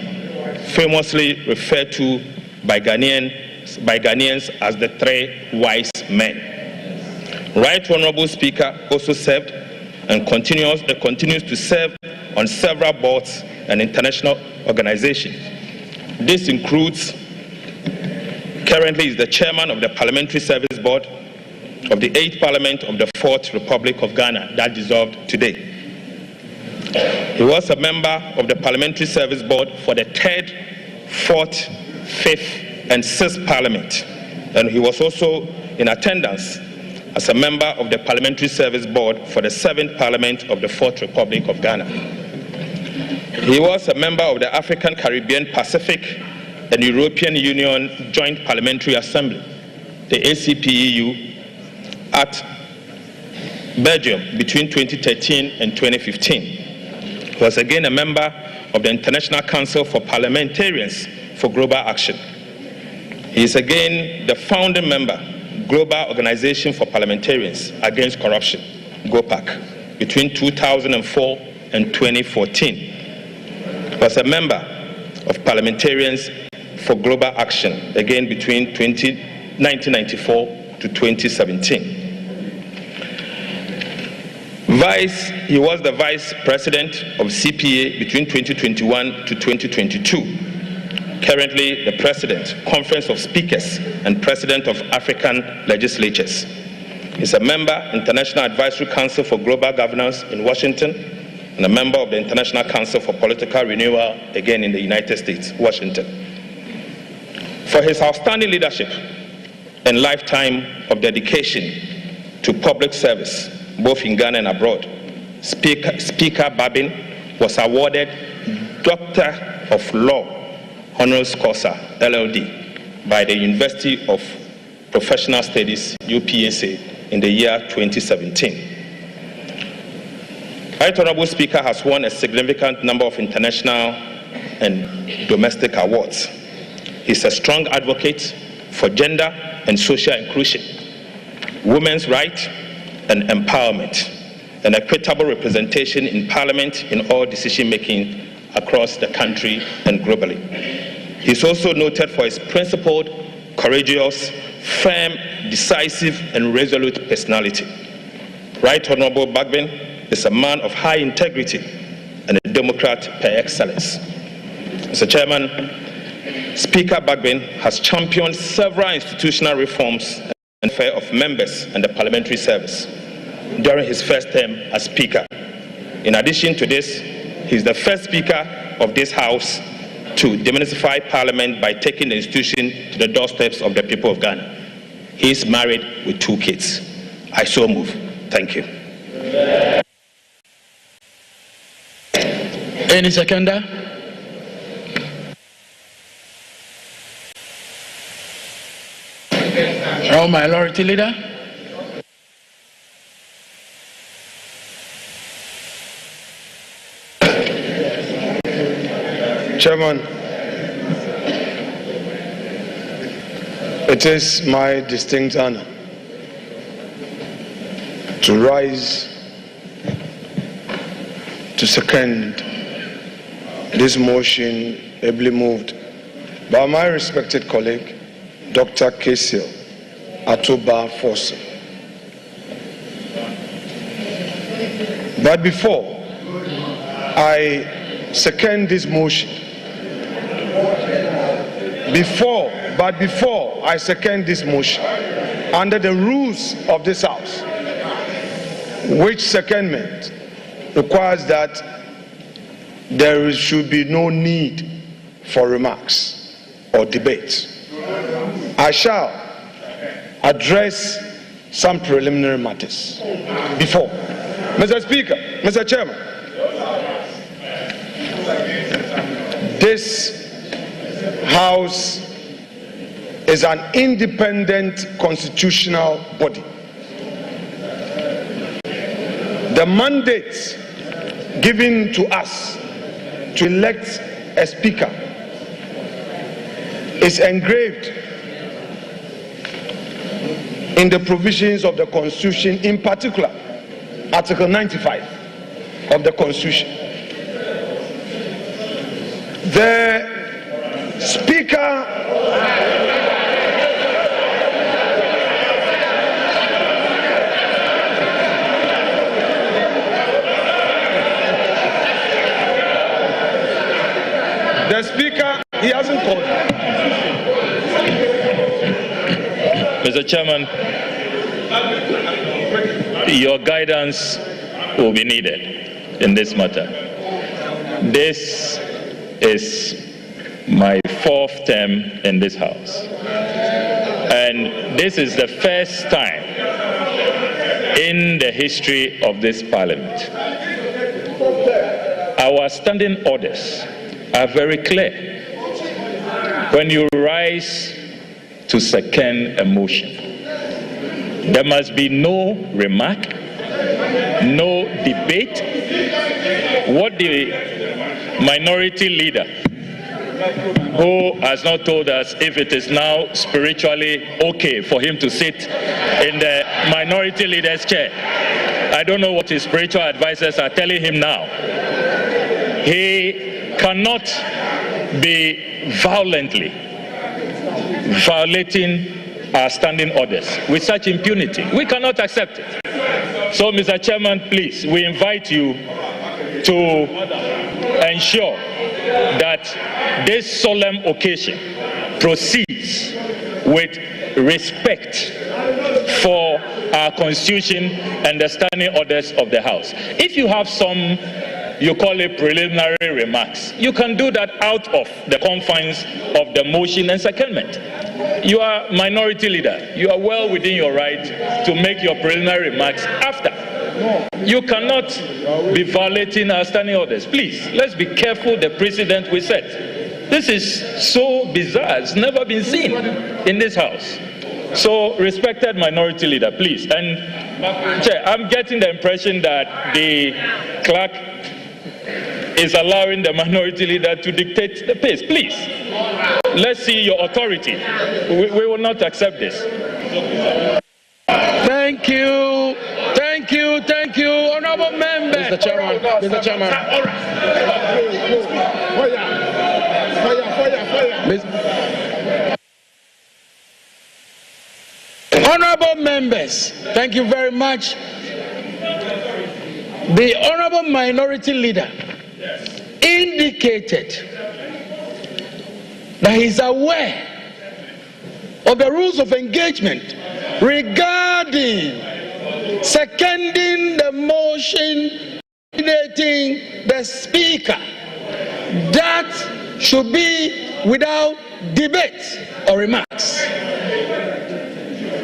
famously referred to by Ghanaians as the 3 wise men. Right Honorable Speaker also served and continues to serve on several boards and international organizations. This includes, currently is the chairman of the Parliamentary Service Board of the 8th Parliament of the 4th Republic of Ghana that dissolved today. He was a member of the Parliamentary Service Board for the 3rd, 4th, 5th, and 6th Parliament, and he was also in attendance as a member of the Parliamentary Service Board for the 7th Parliament of the 4th Republic of Ghana. He was a member of the African, Caribbean, Pacific, and European Union Joint Parliamentary Assembly, the ACPEU, at Belgium between 2013 and 2015. He was again a member of the International Council for Parliamentarians for Global Action. He is again the founding member, Global Organization for Parliamentarians Against Corruption, GOPAC, between 2004 and 2014. He was a member of Parliamentarians for Global Action, again between 1994 to 2017. He was the Vice President of CPA between 2021 to 2022. Currently the President, Conference of Speakers, and President of African Legislatures. He's a member, International Advisory Council for Global Governance in Washington, and a member of the International Council for Political Renewal, again in the United States, Washington. For his outstanding leadership and lifetime of dedication to public service, both in Ghana and abroad, Speaker Bagbin was awarded Doctor of Law Honoris Causa, LLD, by the University of Professional Studies, UPSA, in the year 2017. Right Honorable Speaker has won a significant number of international and domestic awards. He's a strong advocate for gender and social inclusion, women's rights and empowerment, and equitable representation in Parliament in all decision-making across the country and globally. He's also noted for his principled, courageous, firm, decisive, and resolute personality. Right Honorable Bagbin is a man of high integrity and a Democrat par excellence. Mr. Chairman, Speaker Bagbin has championed several institutional reforms and welfare of members and the parliamentary service during his first term as Speaker. In addition to this, he is the first Speaker of this House to demystify Parliament by taking the institution to the doorsteps of the people of Ghana. He is married with 2 kids. I so move. Thank you. Any seconder? Our minority leader? Chairman, it is my distinct honor to rise to second this motion ably moved by my respected colleague, Dr. Kesil Atoba Fossa. But before I second this motion, before I second this motion, under the rules of this House, which secondment requires that there should be no need for remarks or debate, I shall address some preliminary matters before. Mr. Speaker, Mr. Chairman, this House is an independent constitutional body. The mandate given to us to elect a speaker is engraved in the provisions of the Constitution, in particular Article 95 of the Constitution. The Speaker he hasn't called. Mr. Chairman, your guidance will be needed in this matter. This is my 4th term in this House, and this is the first time in the history of this Parliament. Our standing orders are very clear. When you rise to second a motion, there must be no remark, no debate. What the minority leader, who has not told us if it is now spiritually okay for him to sit in the minority leader's chair, I don't know what his spiritual advisors are telling him now. He cannot be violently violating our standing orders with such impunity. We cannot accept it. So, Mr. Chairman, please, we invite you to ensure that this solemn occasion proceeds with respect for our Constitution and the standing orders of the House. If you have some, you call it preliminary remarks, you can do that out of the confines of the motion and secondment. You are minority leader. You are well within your right to make your preliminary remarks after. You cannot be violating our standing orders. Please, let's be careful the precedent we set. This is so bizarre. It's never been seen in this House. So, respected minority leader, please. And, Chair, I'm getting the impression that the clerk is allowing the minority leader to dictate the pace. Please, let's see your authority. We will not accept this. Thank you. Thank you. Thank you, honorable members. Mr. Chairman. Mr. Chairman. Honorable members, thank you very much. The honorable minority leader indicated that he is aware of the rules of engagement regarding seconding the motion nominating the speaker. That should be without debate or remarks.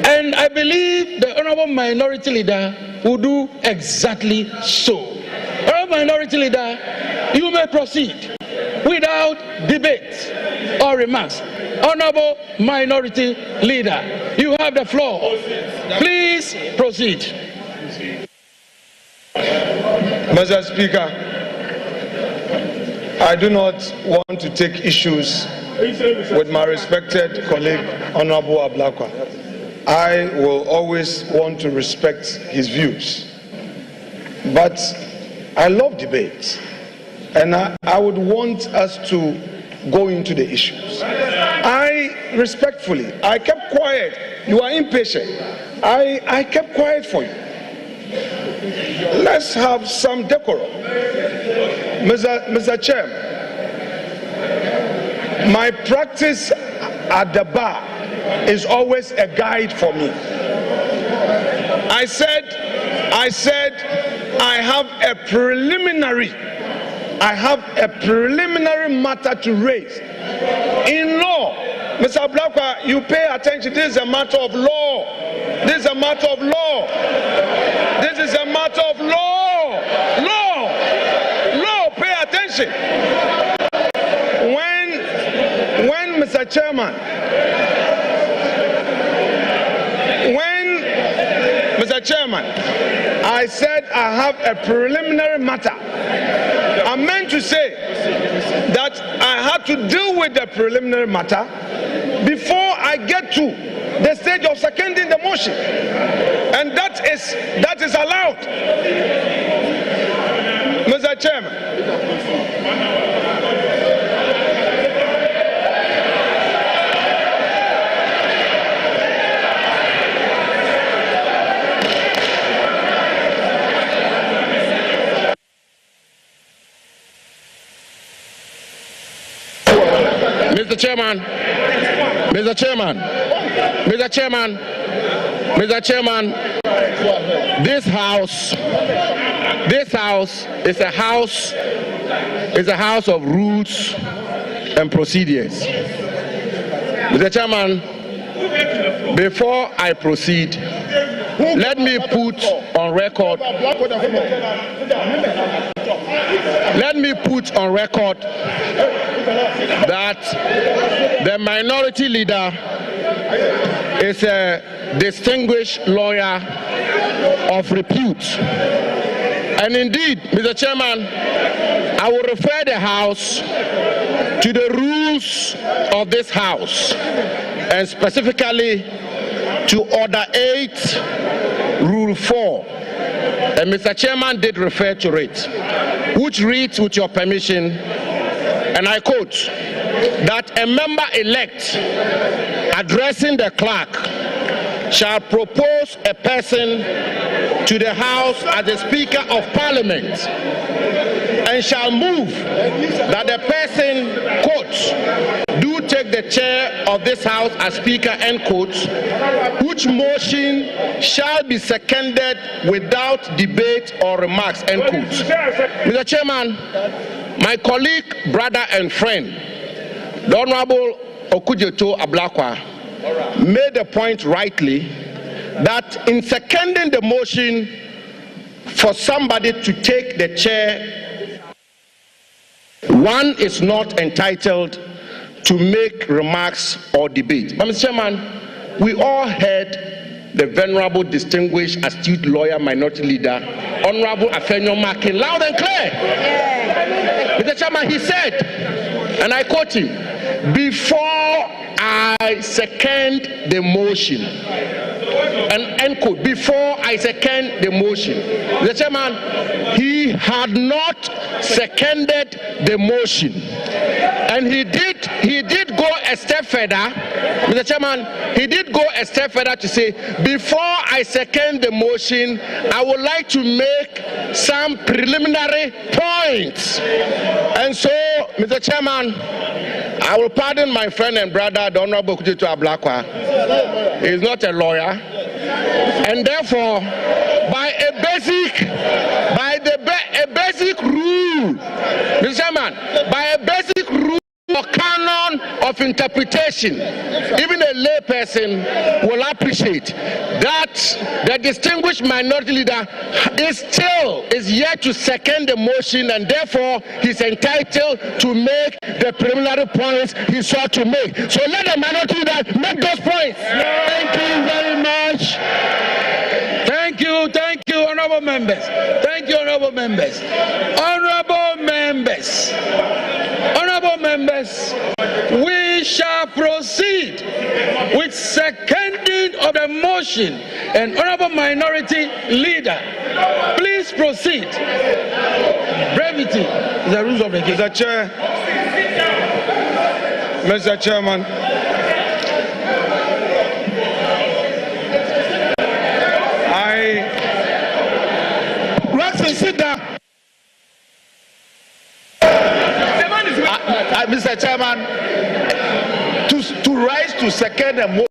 And I believe the honorable minority leader will do exactly so. Honorable minority leader, you may proceed without debate or remarks. Honorable minority leader, you have the floor. Please proceed. Mr. Speaker, I do not want to take issues with my respected colleague, Honorable Ablakwa. I will always want to respect his views. But I love debate, and I would want us to go into the issues. I kept quiet. You are impatient. I kept quiet for you. Let's have some decorum. Mr. Chairman, my practice at the bar is always a guide for me. I said I have a preliminary matter to raise. In law, Mr. Ablakwa, you pay attention. This is a matter of law. This is a matter of law. This is a matter of law. Law, pay attention. When Mr. Chairman, I said I have a preliminary matter, I meant to say that I had to deal with the preliminary matter before I get to the stage of seconding the motion, and that is allowed. Mr. Chairman, Mr. Chairman, this house is a house of rules and procedures. Mr. Chairman, before I proceed, let me put on record that the minority leader is a distinguished lawyer of repute. And indeed, Mr. Chairman, I will refer the House to the rules of this House, and specifically to Order 8, Rule 4. And Mr. Chairman did refer to it, which reads, with your permission, and I quote, that a member-elect addressing the clerk shall propose a person to the House as the Speaker of Parliament, and shall move that the person, quote, do take the chair of this House as Speaker, end quote, which motion shall be seconded without debate or remarks, end quote. Mr. Chairman, my colleague, brother and friend, the Honorable Okujeto Ablakwa, made the point rightly that in seconding the motion for somebody to take the chair, one is not entitled to make remarks or debate. But Mr. Chairman, we all heard the venerable, distinguished, astute lawyer, minority leader, Honorable Afenyo Makin, loud and clear. Mr. Chairman, he said, and I quote him, before I second the motion, and end quote, before I second the motion. Mr. Chairman, he had not seconded the motion. And he did go a step further, Mr. Chairman, he did go a step further to say, before I second the motion, I would like to make some preliminary points. And so, Mr. Chairman, I will pardon my friend and brother, the Honorable Okujeto Ablakwa. He is not a lawyer. And therefore, by a basic rule, Mr. Chairman, by a basic rule or canon of interpretation, even a lay person will appreciate that the distinguished minority leader is yet to second the motion, and therefore he's entitled to make the preliminary points he sought to make. So let the minority leader make those points. Thank you very much. Thank you, honorable members. Thank you, honorable members. Honorable members. members, we shall proceed with seconding of the motion. And Honorable Minority Leader, please proceed. Brevity is the rules of the game. Mr. Chairman, Sit down. Mr. Chairman, to rise to second a motion.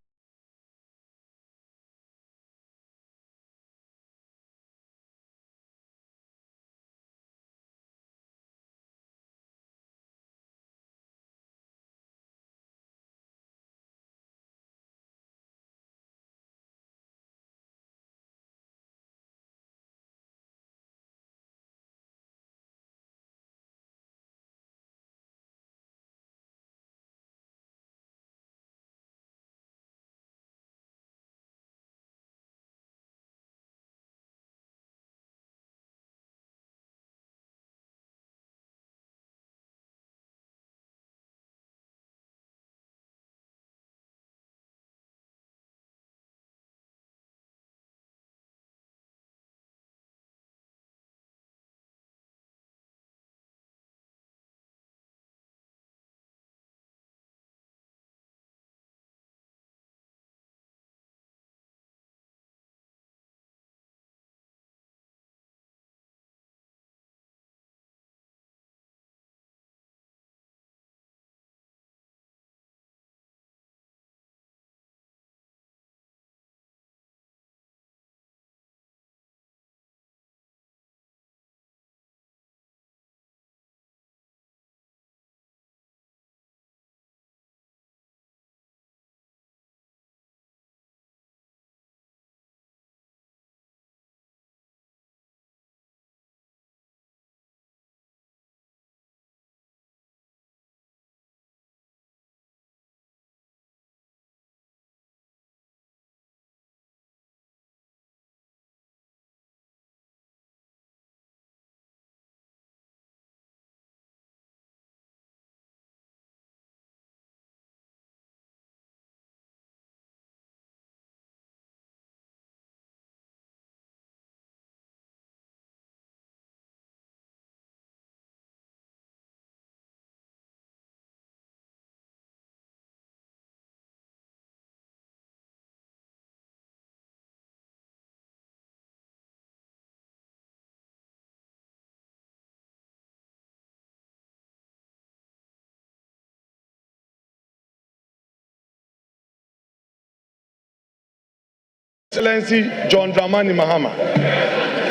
Excellency John Dramani Mahama,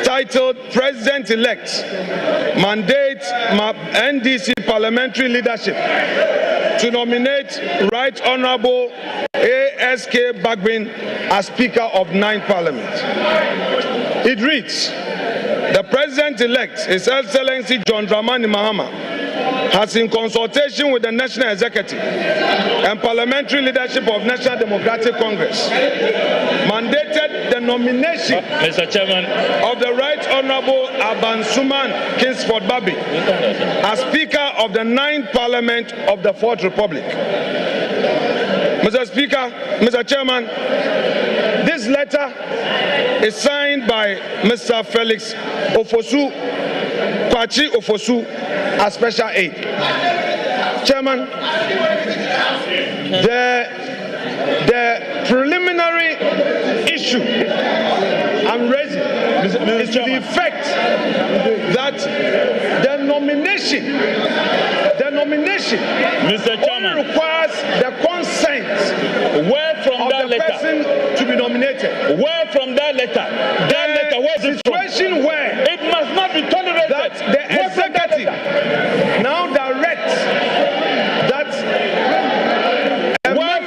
titled President-elect mandates NDC parliamentary leadership to nominate Right Honorable ASK Bagbin as Speaker of 9th Parliament. It reads, the President-elect, His Excellency John Dramani Mahama, has, in consultation with the National Executive and Parliamentary leadership of National Democratic Congress, mandated the nomination Mr. Chairman of the Right Honorable Abansuman Kingsford Babi as Speaker of the 9th Parliament of the 4th Republic. Mr. Speaker, Mr. Chairman, this letter is signed by Mr. Felix Ofosu, Kwachi Ofosu, as special aid. Chairman, the preliminary issue I'm raising is to the effect that the nomination Mr. Chairman only requires the consent where from of that the letter person to be nominated. Where from that letter where's it from? Situation where It must not be tolerated that the executive now directs that a member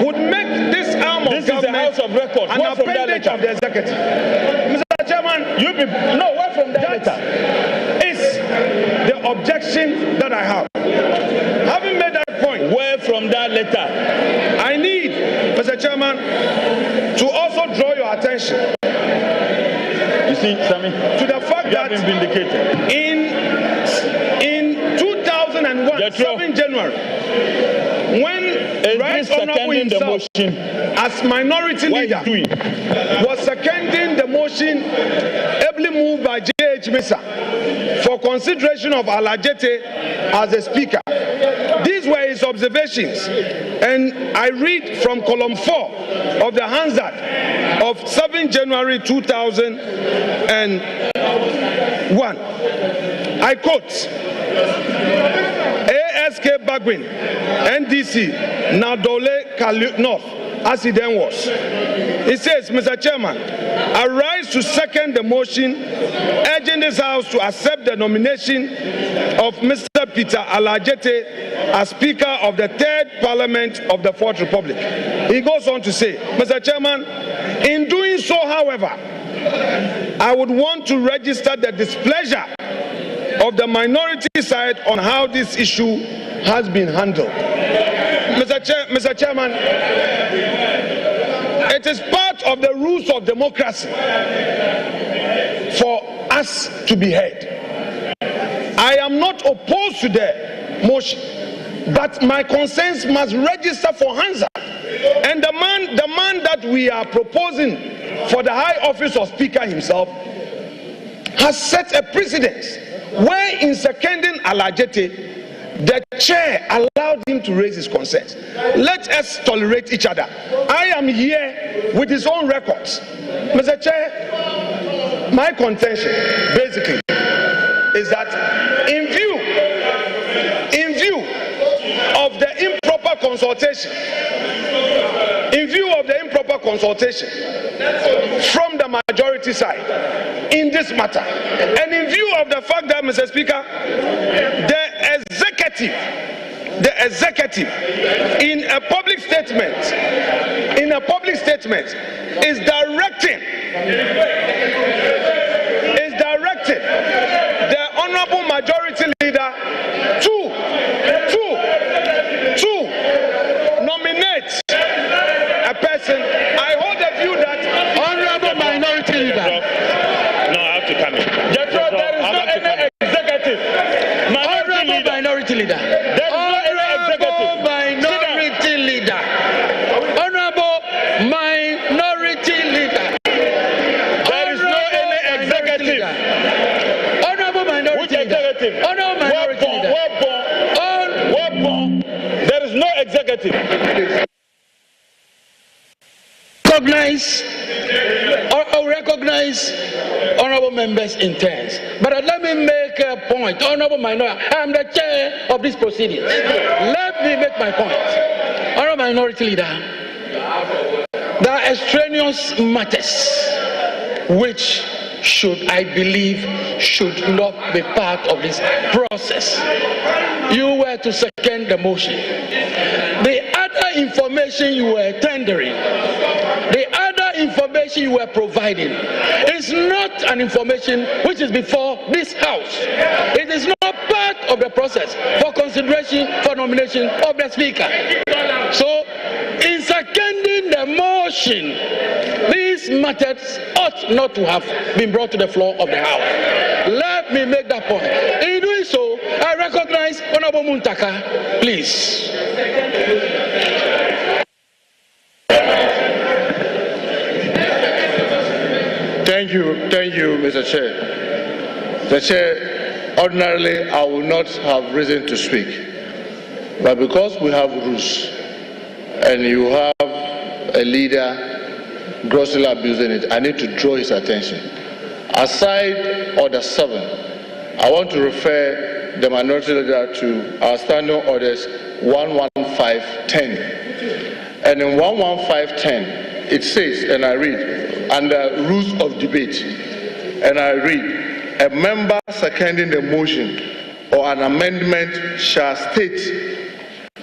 would make this arm of government is the House of Records. an appendage of the executive. Mr. Chairman, where from that letter? Is the objection that I have. Having made that point, Where from that letter? I need, Mr. Chairman, to also draw your attention You see, Sammy, to the fact that been vindicated. in 2001, Jethro. 7 January, when Right Honorable himself, as minority leader, was seconding the motion ably moved by J.H. Mesa for consideration of Alajete as the speaker. These were his observations, and I read from column 4 of the Hansard of 7 January 2001. I quote, ASK Bagwin, NDC, Nadole Kalu North, as he then was. He says, Mr. Chairman, I rise to second the motion urging this House to accept the nomination of Mr. Peter Alajete as Speaker of the 3rd Parliament of the 4th Republic. He goes on to say, Mr. Chairman, in doing so, however, I would want to register the displeasure of the minority side on how this issue has been handled. Mr. Chairman, it is part of the rules of democracy for us to be heard. I am not opposed to the motion, but my concerns must register for Hansa. And the man that we are proposing for the high office of Speaker himself has set a precedent where in seconding Alajete, the chair allowed him to raise his concerns. Let us tolerate each other. I am here with his own records. Mr. Chair, my contention basically is that in view of the improper consultation, from the majority side in this matter, and in view of the fact that, Mr. Speaker, the executive in a public statement is directing the honorable majority leader to nominate a person. I hold the view that honorable minority leader. No, I have to come in. Jethro, there is no any executive. Honorable minority leader. There is no any executive. Minority leader. Honorable minority leader. There is no any executive. Honorable minority Which executive? Honorable minority leader. Weapon. There is no executive. Recognize honorable members' intents. But let me make a point. Honorable minority, I am the chair of this proceedings. Let me make my point. Honorable minority leader, there are extraneous matters which I believe should not be part of this process. You were to second the motion. The other information you were tendering, the other information you were providing is not an information which is before this House. It is not part of the process for consideration for nomination of the Speaker. So, in seconding the motion, these matters ought not to have been brought to the floor of the House. Let me make that point. In doing so, I recognize Honorable Muntaka. Please. Thank you, Mr. Chair. The Chair, ordinarily I would not have reason to speak, but because we have rules and you have a leader grossly abusing it, I need to draw his attention. Aside Order 7, I want to refer the minority leader to our standing orders 11510. And in 11510, it says, and I read, under rules of debate, and I read, a member seconding the motion or an amendment shall state,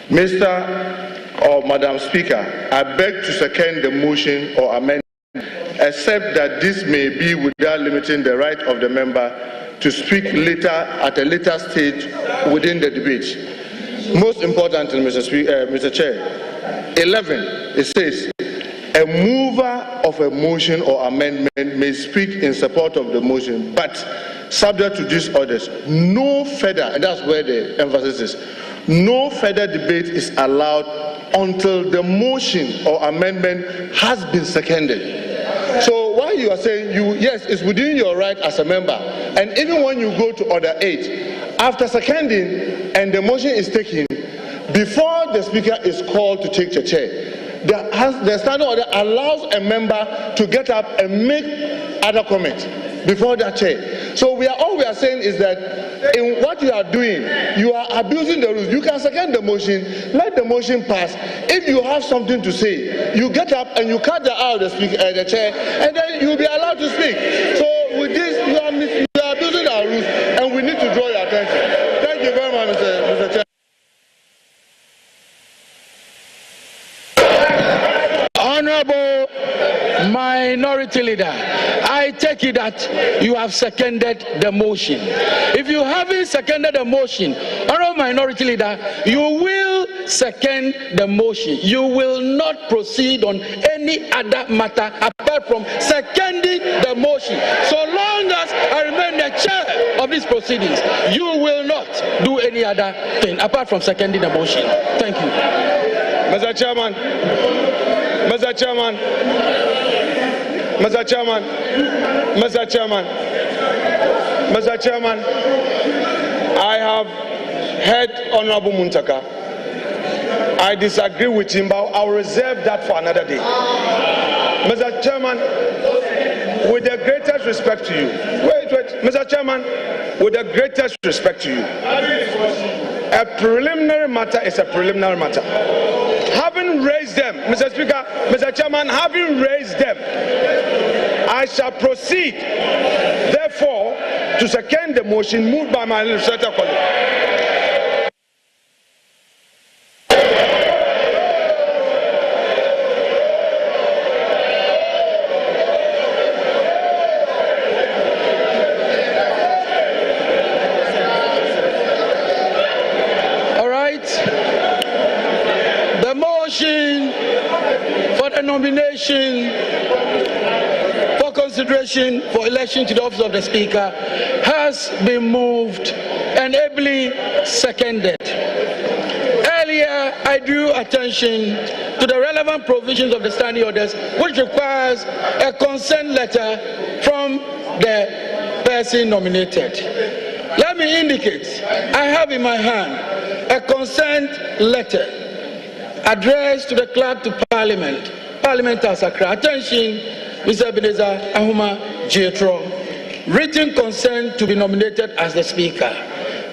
Mr. or Madam Speaker, I beg to second the motion or amendment, except that this may be without limiting the right of the member to speak later at a later stage within the debate. Most importantly, Mr. Chair, 11, it says, a mover of a motion or amendment may speak in support of the motion, but subject to these orders, no further, and that's where the emphasis is, no further debate is allowed until the motion or amendment has been seconded. So while you are saying yes, it's within your right as a member, and even when you go to order 8, after seconding and the motion is taken, before the speaker is called to take the chair, the standing order allows a member to get up and make other comments before that chair. So all we are saying is that in what you are doing, you are abusing the rules. You can second the motion, let the motion pass. If you have something to say, you get up and you cut the out of the chair, and then you'll be allowed to speak. So with this, you are abusing our rules, and we need to draw your attention. Thank you very much, Mr. Chair. Honorable Minority Leader, I take it that you have seconded the motion. If you haven't seconded the motion, Honorable Minority Leader, you will second the motion. You will not proceed on any other matter apart from seconding the motion. So long as I remain the chair of these proceedings, you will not do any other thing apart from seconding the motion. Thank you. Mr. Chairman. Mr. Chairman, Mr. Chairman, Mr. Chairman, Mr. Chairman, I have heard Honorable Muntaka. I disagree with him, but I'll reserve that for another day. Mr. Chairman, with the greatest respect to you, Mr. Chairman, with the greatest respect to you, a preliminary matter is a preliminary matter. Having raised them, Mr. Speaker, Mr. Chairman, having raised them, I shall proceed, therefore, to second the motion moved by my legislator colleague. Nomination for consideration for election to the office of the Speaker has been moved and ably seconded. Earlier, I drew attention to the relevant provisions of the standing orders, which requires a consent letter from the person nominated. Let me indicate, I have in my hand a consent letter addressed to the Clerk to Parliament, Parliament Asakra. Attention, Mr. Ebenezer Ahuma Jetro. Written consent to be nominated as the Speaker.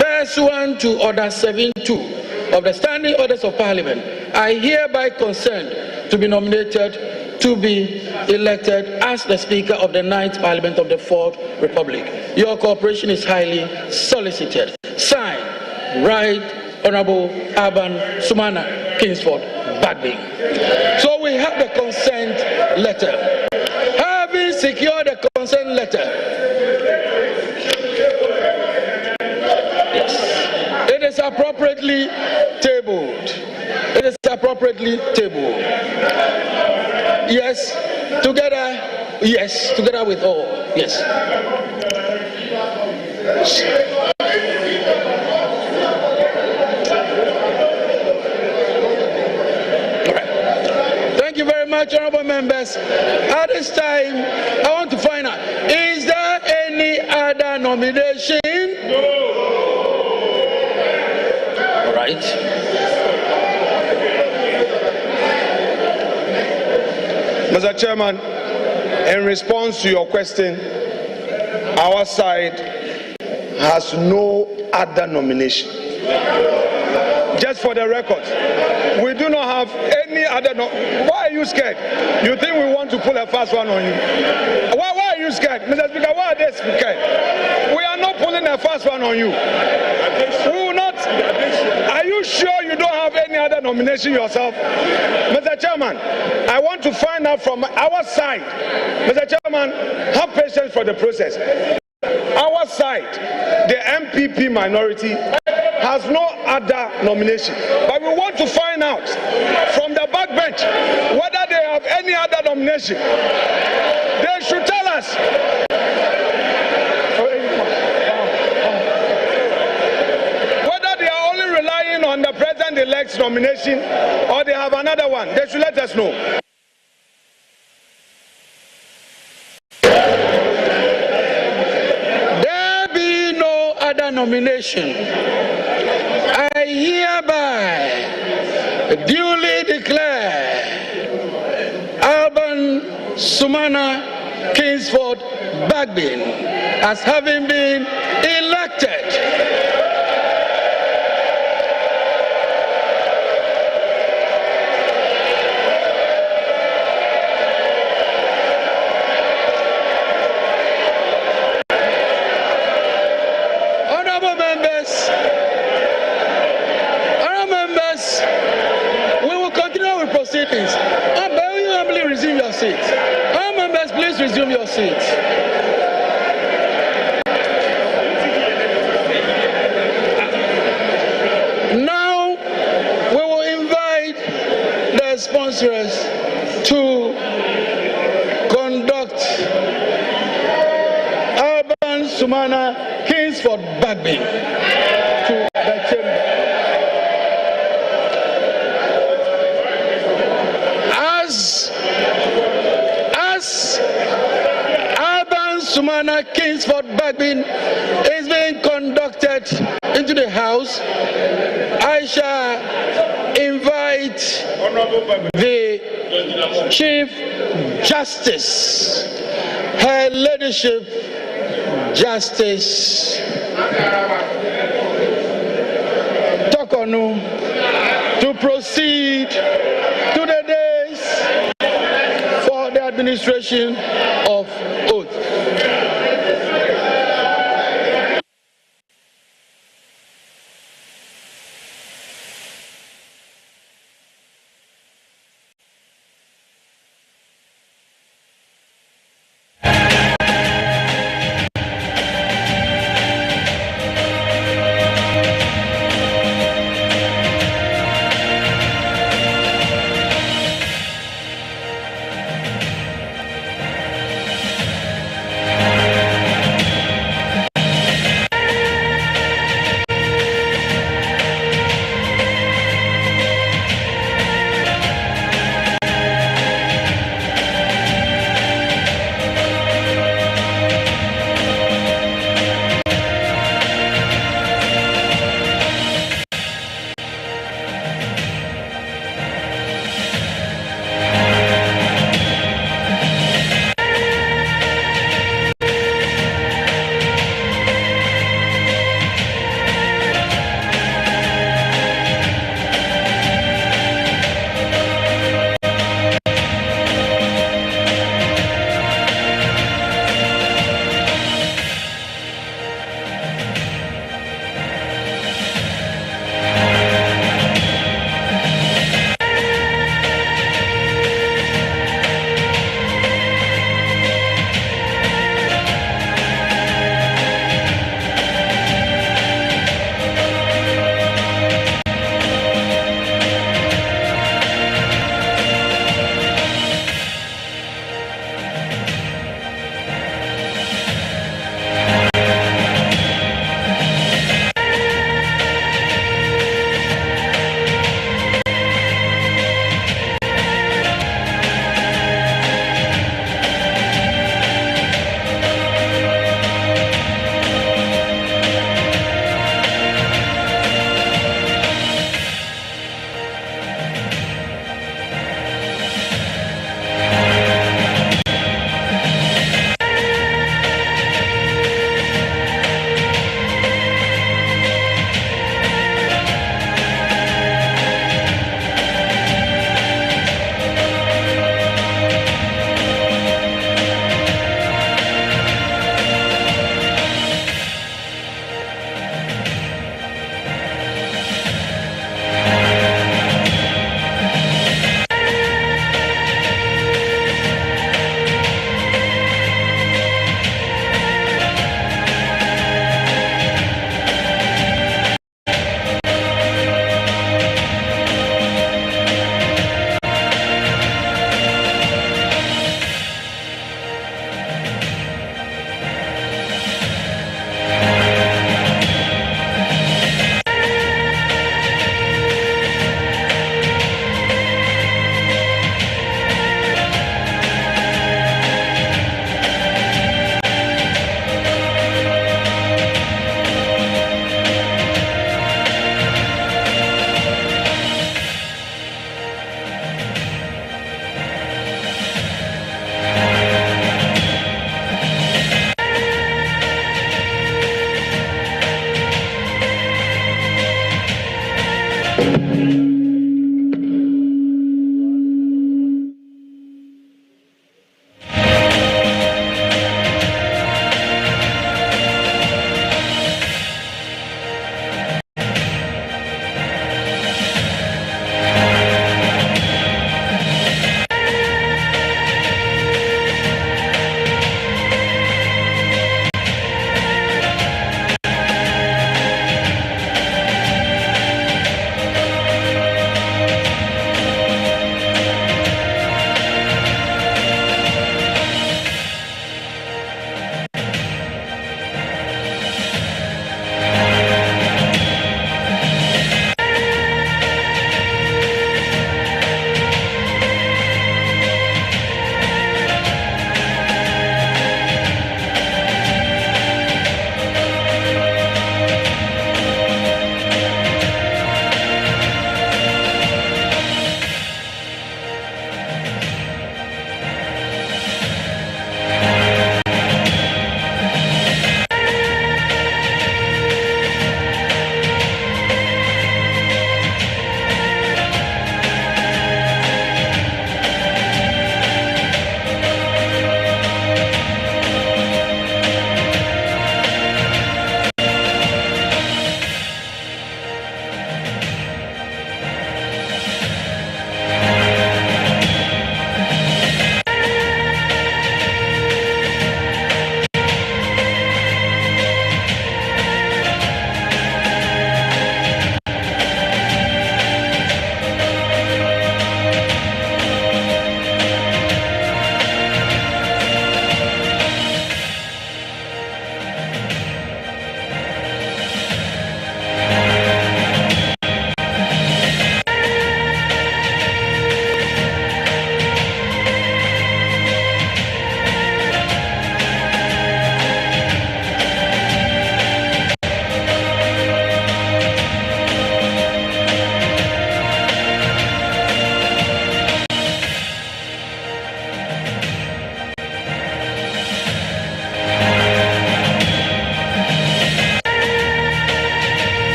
Pursuant to Order 7.2 of the Standing Orders of Parliament, I hereby consent to be nominated to be elected as the Speaker of the 9th Parliament of the 4th Republic. Your cooperation is highly solicited. Signed, Right Honorable Aban Sumana Kingsford Bagbing. So we have the consent letter. Having secured the consent letter, yes, it is appropriately tabled. It is appropriately tabled. Yes, together with all. Yes. Much, honorable members. At this time, I want to find out, is there any other nomination? No. All right. Mr. Chairman, in response to your question, our side has no other nomination. Just for the record, we do not have any other. Why are you scared? You think we want to pull a fast one on you? Why are you scared, Mr. Speaker? Why are they scared? We are not pulling a fast one on you. We will not. Are you sure you don't have any other nomination yourself, Mr. Chairman? I want to find out from our side, Mr. Chairman. Have patience for the process. Our side, the MPP minority, has no other nomination. But we want to find out from the backbench whether they have any any other nomination? They should tell us. Whether they are only relying on the president-elect's nomination or they have another one, they should let us know. There be no other nomination. I hereby duly declare Alban Sumana Kingsford Bagbin as having been elected. Honorable members, we will continue with proceedings. Will you humbly resume your seats? All members, please resume your seats. Now, we will invite the sponsors to conduct Alban Sumana Kingsford Bagbin to the chamber. As Alban Sumana Kingsford Bagbin is being conducted into the House, I shall invite the Chief Justice, Her Ladyship Justice Tokonu, to proceed to the days for the administration of oath.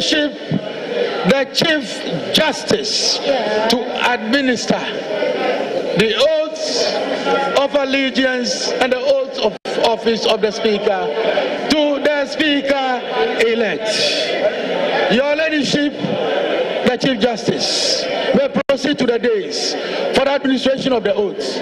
ladyship, the Chief Justice, to administer the oaths of allegiance and the oath of office of the Speaker to the Speaker-elect. Your ladyship, the Chief Justice, may proceed to the days for the administration of the oaths.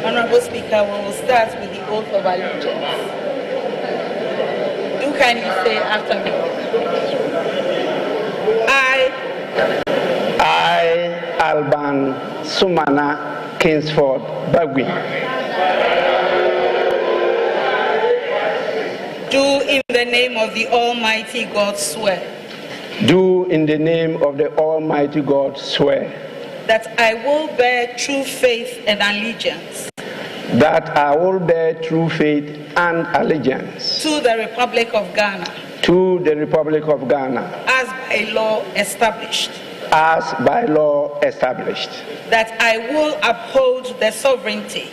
Honorable Speaker, we will start with the oath of allegiance. Do kindly say after me. I, Alban Sumana Kingsford Bagui, do in the name of the Almighty God swear do in the name of the Almighty God swear that I will bear true faith and allegiance that I will bear true faith and allegiance to the Republic of Ghana to the Republic of Ghana as by law established, that I will uphold the sovereignty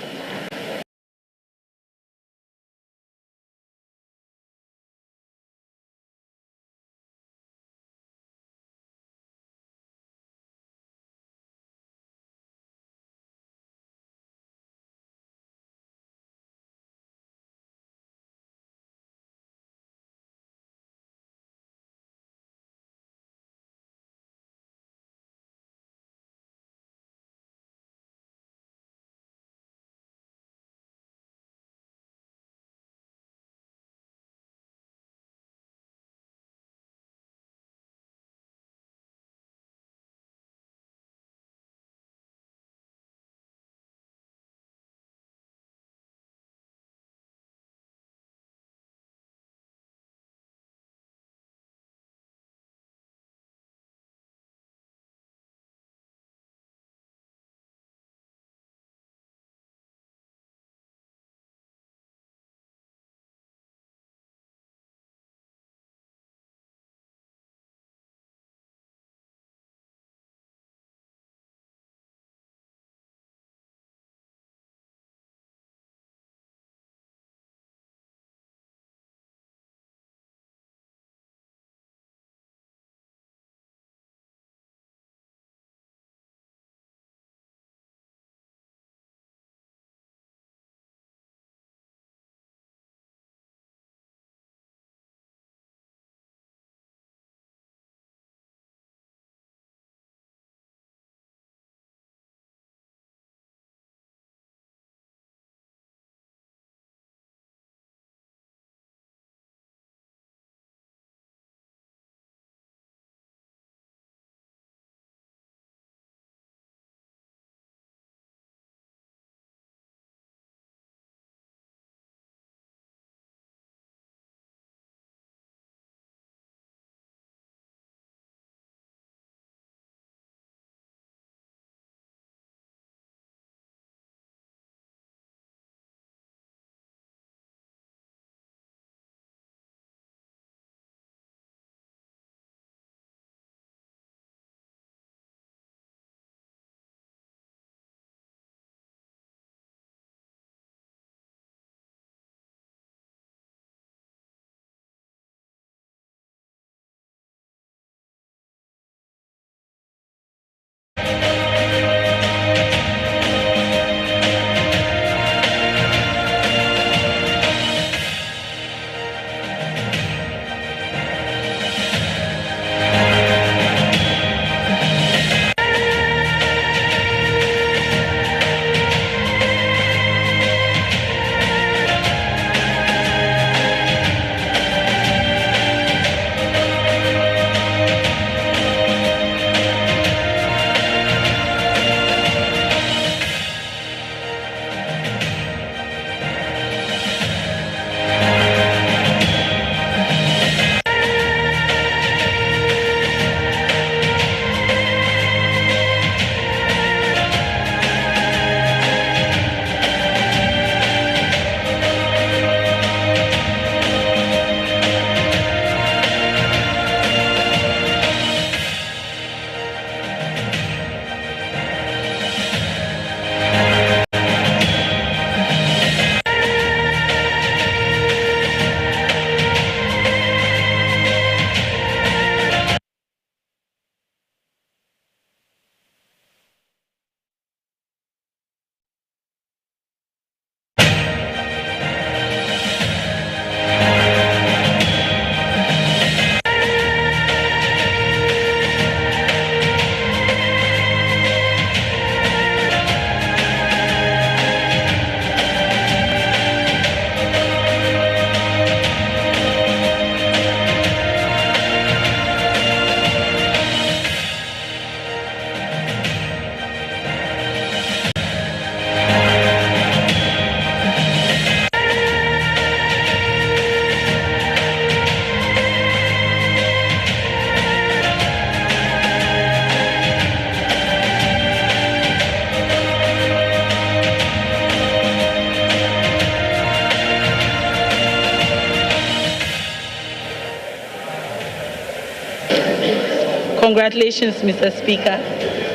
Congratulations, Mr. Speaker.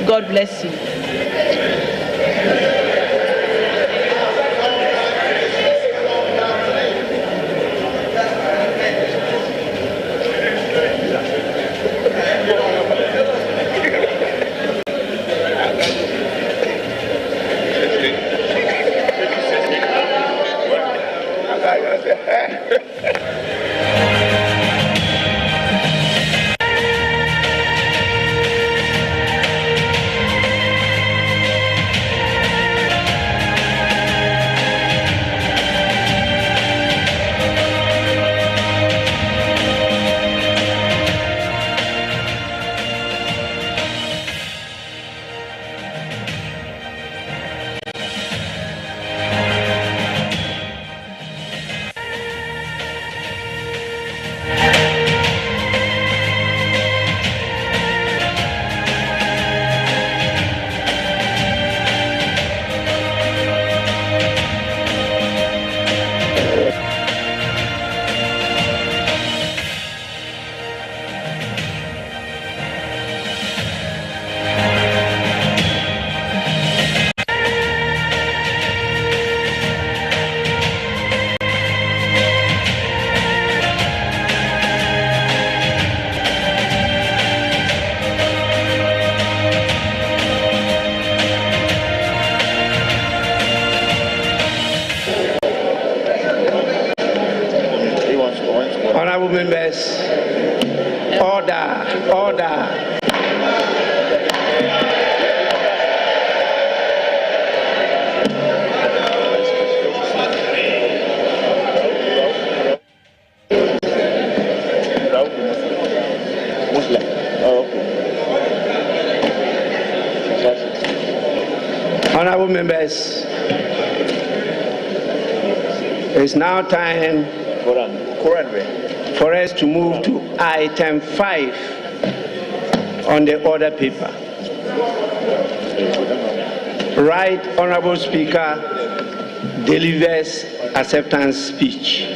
God bless you. Honorable members, order. Honorable members, it's now time for us to move to item 5 on the order paper. Right Honorable Speaker delivers acceptance speech.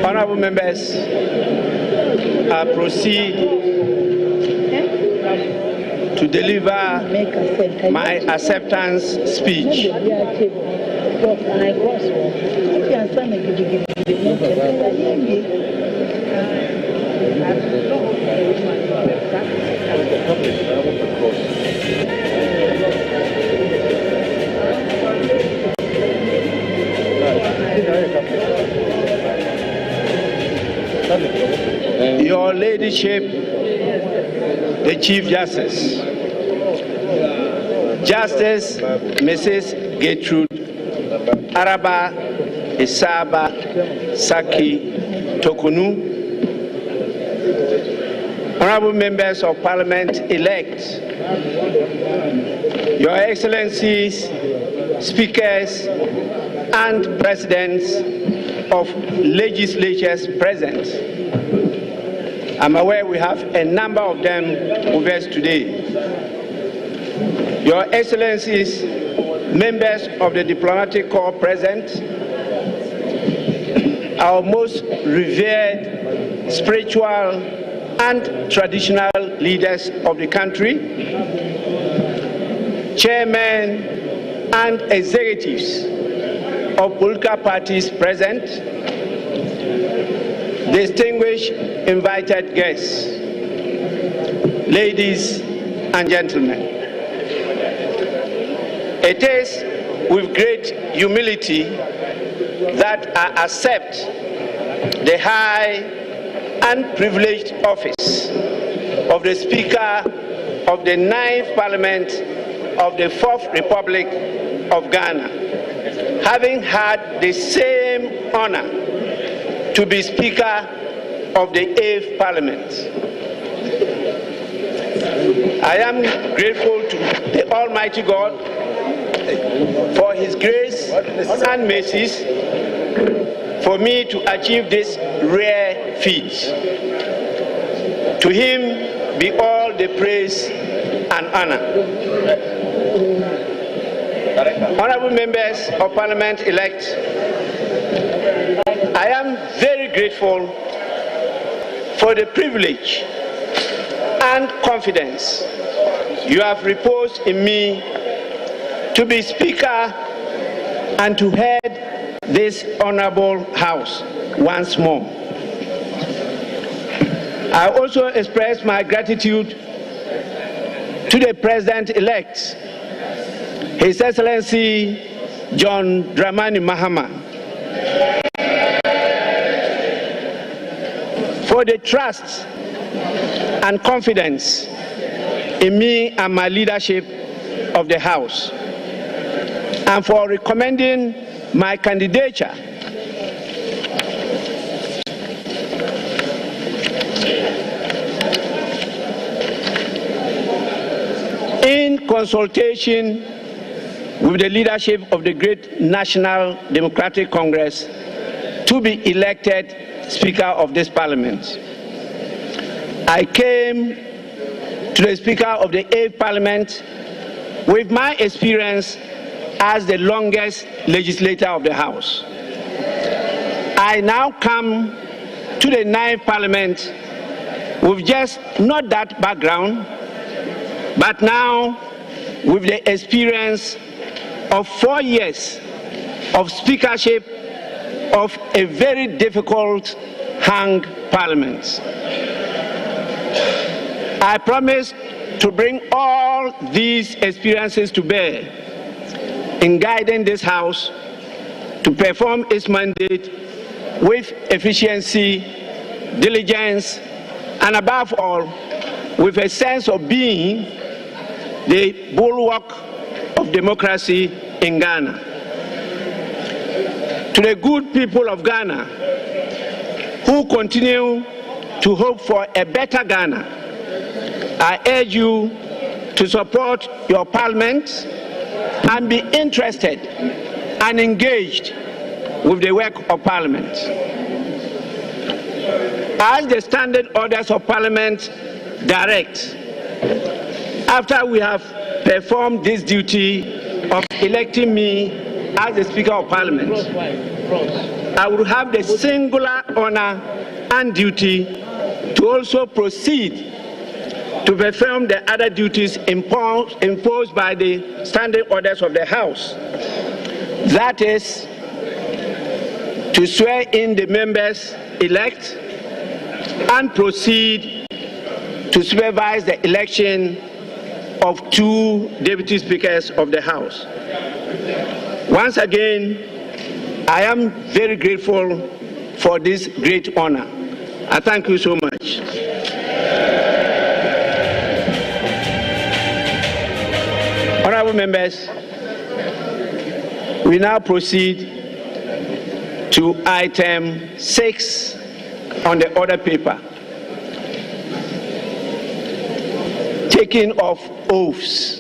Honorable members, I proceed to deliver my acceptance speech. Your Ladyship, the Chief Justice, Justice Mrs. Gertrude Araba Isaba Saki Tokunu, Honorable Members of Parliament elect, Your Excellencies, Speakers and Presidents of legislatures present. I'm aware we have a number of them with us today. Your Excellencies, members of the diplomatic corps present, our most revered spiritual and traditional leaders of the country, chairmen and executives of political parties present, distinguished invited guests, ladies and gentlemen. It is with great humility that I accept the high and privileged office of the Speaker of the 9th Parliament of the 4th Republic of Ghana, having had the same honor to be Speaker of the 8th Parliament. I am grateful to the Almighty God for His grace and mercies for me to achieve this rare feat. To Him be all the praise an honor. Honorable members of Parliament-elect, I am very grateful for the privilege and confidence you have reposed in me to be Speaker and to head this honorable House once more. I also express my gratitude to the President-elect, His Excellency John Dramani Mahama, for the trust and confidence in me and my leadership of the House, and for recommending my candidature in consultation with the leadership of the great National Democratic Congress to be elected Speaker of this Parliament. I came to the Speaker of the 8th Parliament with my experience as the longest legislator of the House. I now come to the 9th Parliament with just not that background, but now with the experience of 4 years of speakership of a very difficult hung parliament. I promise to bring all these experiences to bear in guiding this House to perform its mandate with efficiency, diligence, and above all, with a sense of being the bulwark of democracy in Ghana. To the good people of Ghana who continue to hope for a better Ghana, I urge you to support your Parliament and be interested and engaged with the work of Parliament. As the standard orders of Parliament direct, after we have performed this duty of electing me as the Speaker of Parliament, I will have the singular honor and duty to also proceed to perform the other duties imposed by the standing orders of the House. That is, to swear in the members elect and proceed to supervise the election of 2 deputy speakers of the House. Once again, I am very grateful for this great honor. I thank you so much. Honorable members, we now proceed to item 6 on the order paper, taking of oaths.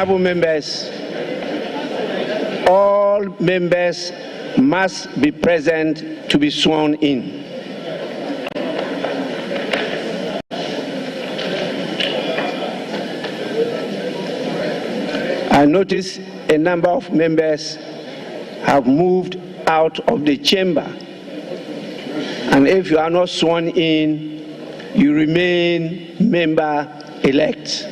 Honorable members, all members must be present to be sworn in. I notice a number of members have moved out of the chamber. And if you are not sworn in, you remain member-elect.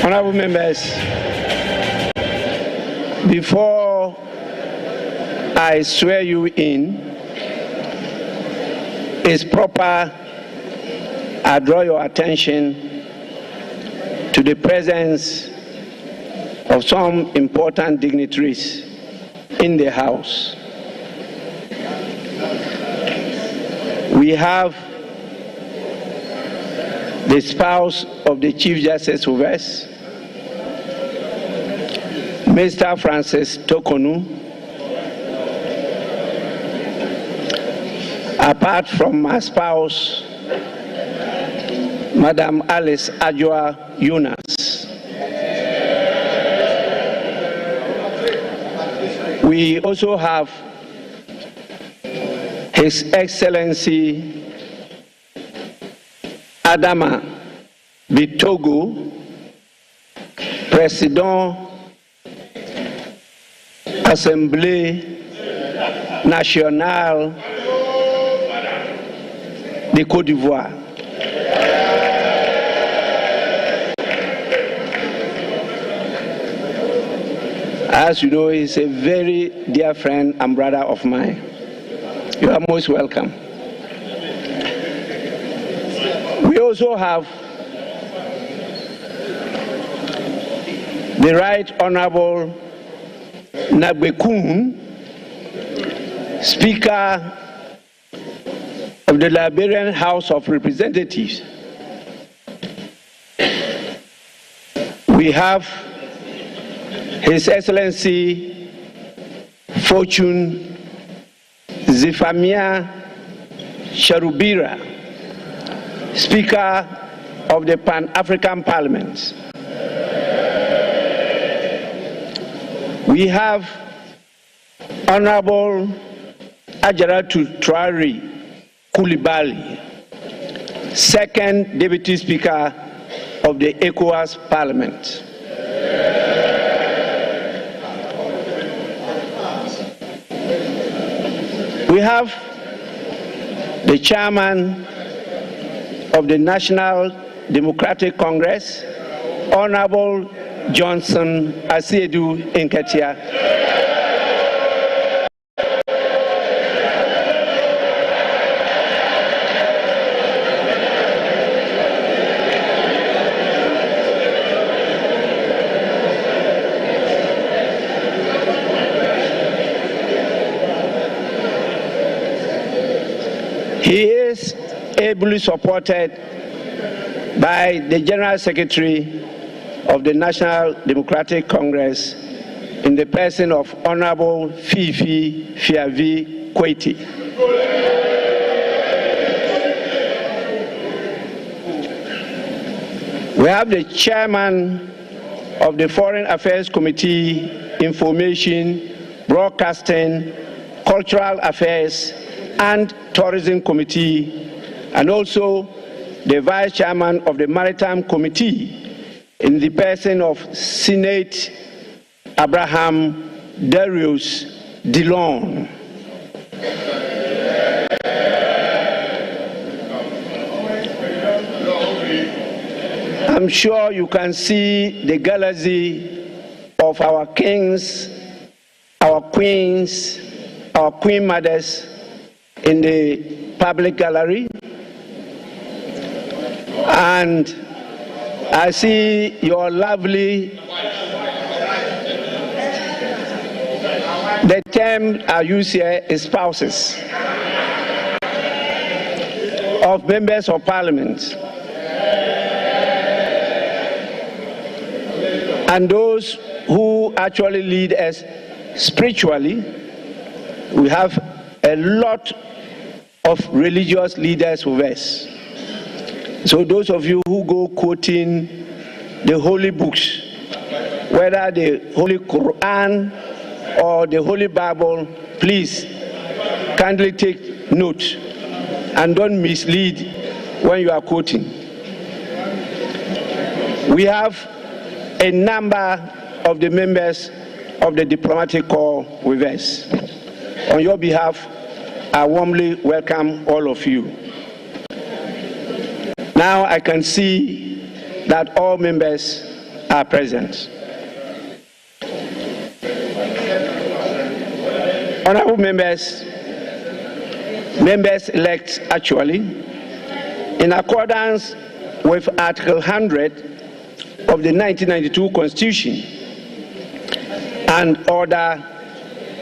Honorable members, before I swear you in, it's proper I draw your attention to the presence of some important dignitaries in the House. We have the spouse of the Chief Justice of us, Mr. Francis Tokonu, apart from my spouse, Madam Alice Ajua Yunus. We also have His Excellency Adama Bitogo, Président Assemblée nationale de Côte d'Ivoire. As you know, he's a very dear friend and brother of mine. You are most welcome. We also have the Right Honorable Nabekun, Speaker of the Liberian House of Representatives. We have His Excellency Fortune Zifamia Sharubira, Speaker of the Pan-African Parliament. We have Honorable Ajaratu Traore Coulibaly, Second Deputy Speaker of the ECOWAS Parliament. We have the Chairman of the National Democratic Congress, Honorable Johnson Asiedu Nketia. He is ably supported by the General Secretary of the National Democratic Congress in the person of Honorable Fifi Fiavi Kweti. We have the Chairman of the Foreign Affairs Committee, Information, Broadcasting, Cultural Affairs, and Tourism Committee, and also the Vice Chairman of the Maritime Committee in the person of Senate Abraham Darius Dillon. I'm sure you can see the galaxy of our kings, our queens, our queen mothers in the public gallery. And I see your lovely, the term I use here is spouses of members of parliament. And those who actually lead us spiritually. We have a lot of religious leaders with us. So those of you who go quoting the holy books, whether the Holy Quran or the Holy Bible, please kindly take note and don't mislead when you are quoting. We have a number of the members of the diplomatic corps with us. On your behalf, I warmly welcome all of you. Now I can see that all members are present. Honorable members, members-elect actually, in accordance with Article 100 of the 1992 Constitution and Order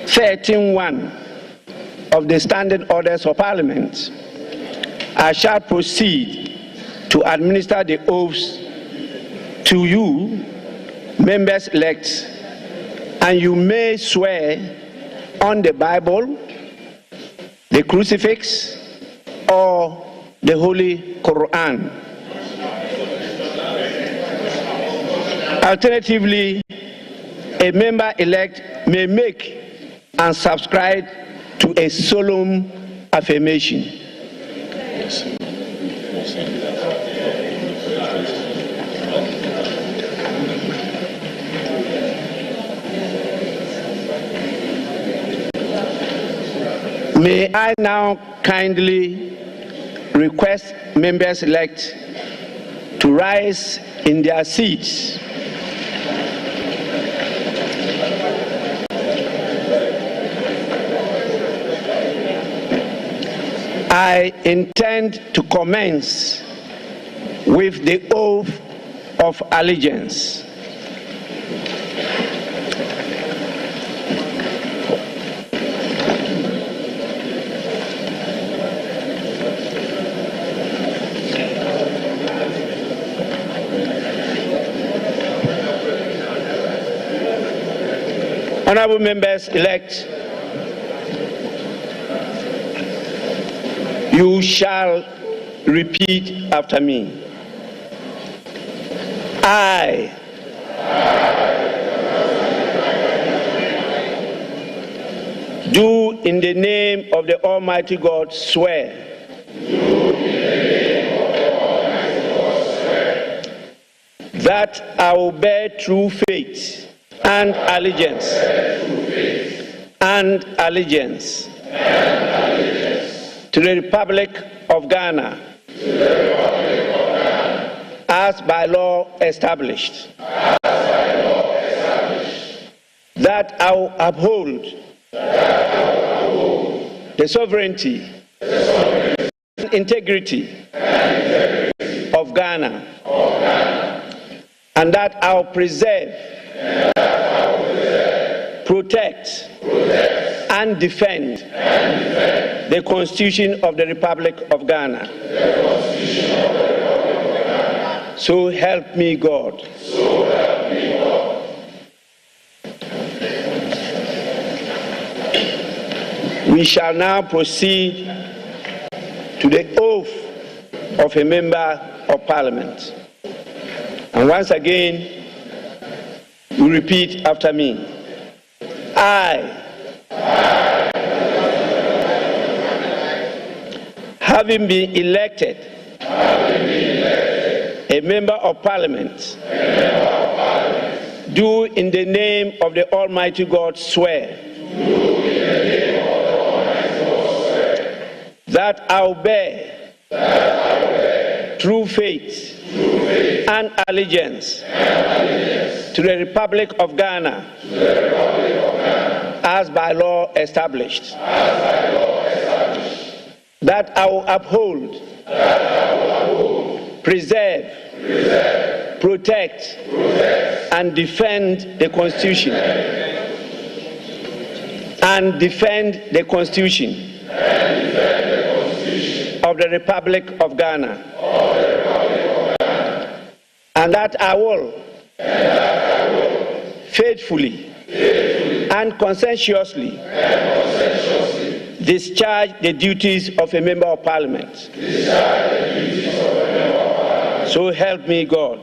13.1 of the Standing Orders of Parliament, I shall proceed to administer the oaths to you, members-elect, and you may swear on the Bible, the crucifix, or the Holy Quran. Alternatively, a member-elect may make and subscribe to a solemn affirmation. May I now kindly request members-elect to rise in their seats. I intend to commence with the oath of allegiance. Honorable members-elect, you shall repeat after me. I do in the name of the Almighty God swear that I will bear true faith and allegiance to the Republic of Ghana as by law established, that I will uphold the sovereignty and integrity of Ghana, and that I will preserve, protect, and defend the Constitution of the Republic of Ghana. So help me God. We shall now proceed to the oath of a member of Parliament. And once again, you repeat after me. I, having been elected a member of Parliament, do in the name of the Almighty God swear that I will bear true faith and allegiance to the Republic of Ghana as by law established, that I will uphold, preserve, protect, and defend the Constitution of the Republic of Ghana, and that I will faithfully and conscientiously discharge the duties of a member of Parliament. So help me God.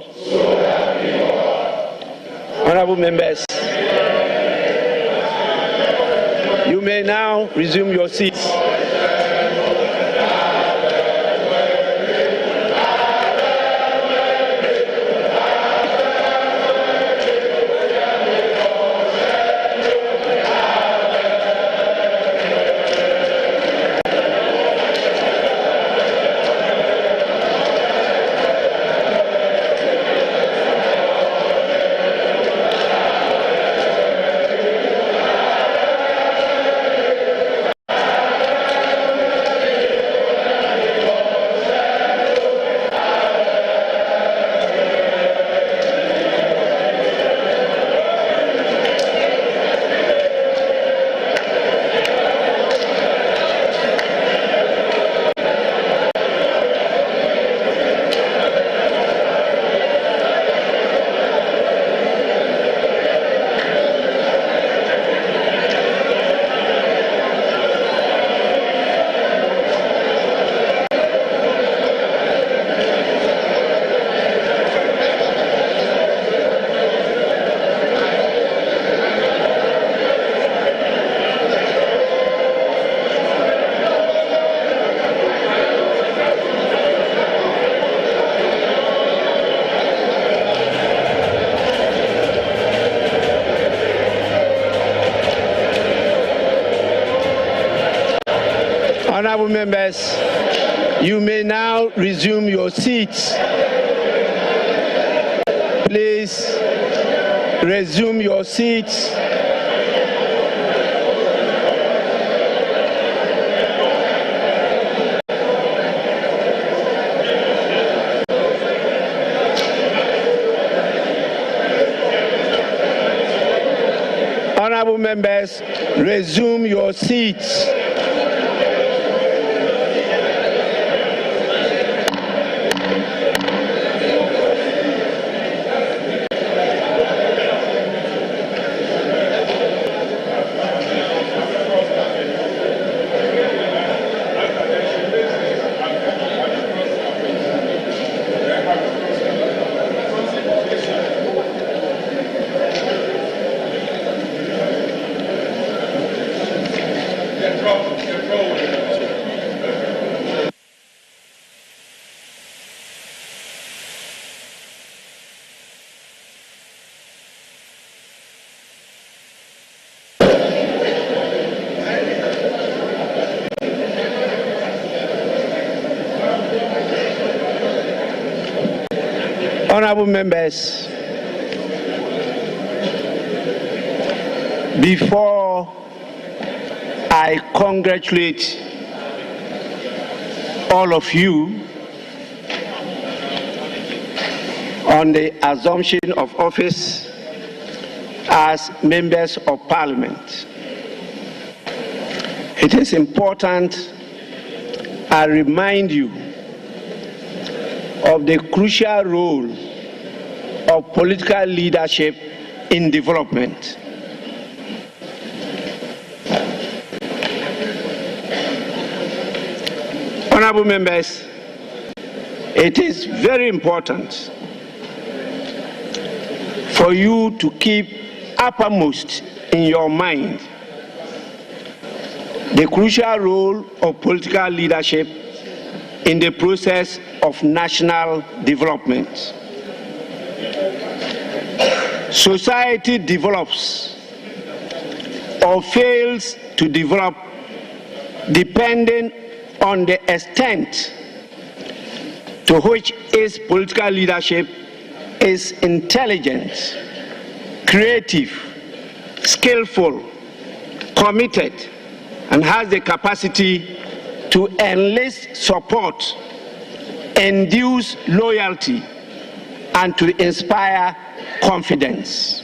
Honorable members, you may now resume your seats. Honorable members, you may now resume your seats. Please resume your seats. Honorable members, resume your seats. Honorable members, before I congratulate all of you on the assumption of office as members of Parliament, it is important I remind you of the crucial role of political leadership in development. Honorable members, it is very important for you to keep uppermost in your mind the crucial role of political leadership in the process of national development. Society develops or fails to develop depending on the extent to which its political leadership is intelligent, creative, skillful, committed, and has the capacity to enlist support, induce loyalty, and to inspire confidence.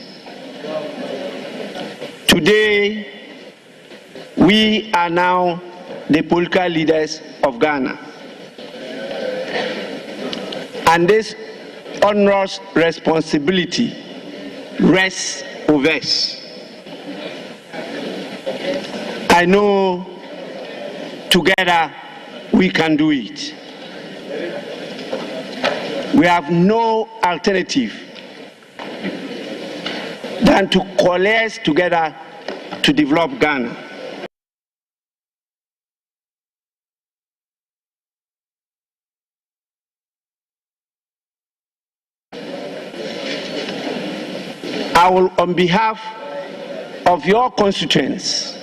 Today, we are now the political leaders of Ghana. And this onerous responsibility rests over us. I know together we can do it. We have no alternative than to coalesce together to develop Ghana. I will, on behalf of your constituents,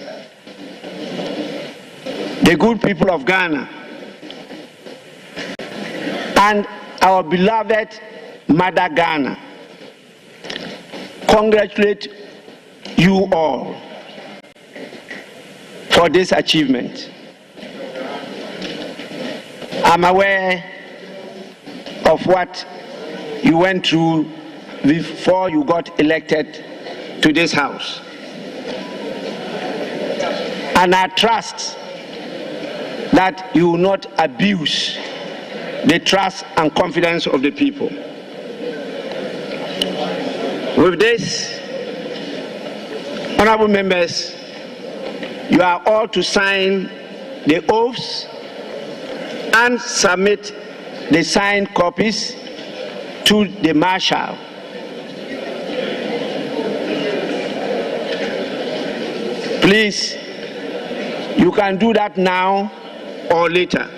the good people of Ghana, and our beloved Mother Ghana, congratulate you all for this achievement. I'm aware of what you went through before you got elected to this house. And I trust that you will not abuse the trust and confidence of the people. With this, honorable members, you are all to sign the oaths and submit the signed copies to the marshal. Please, you can do that now or later.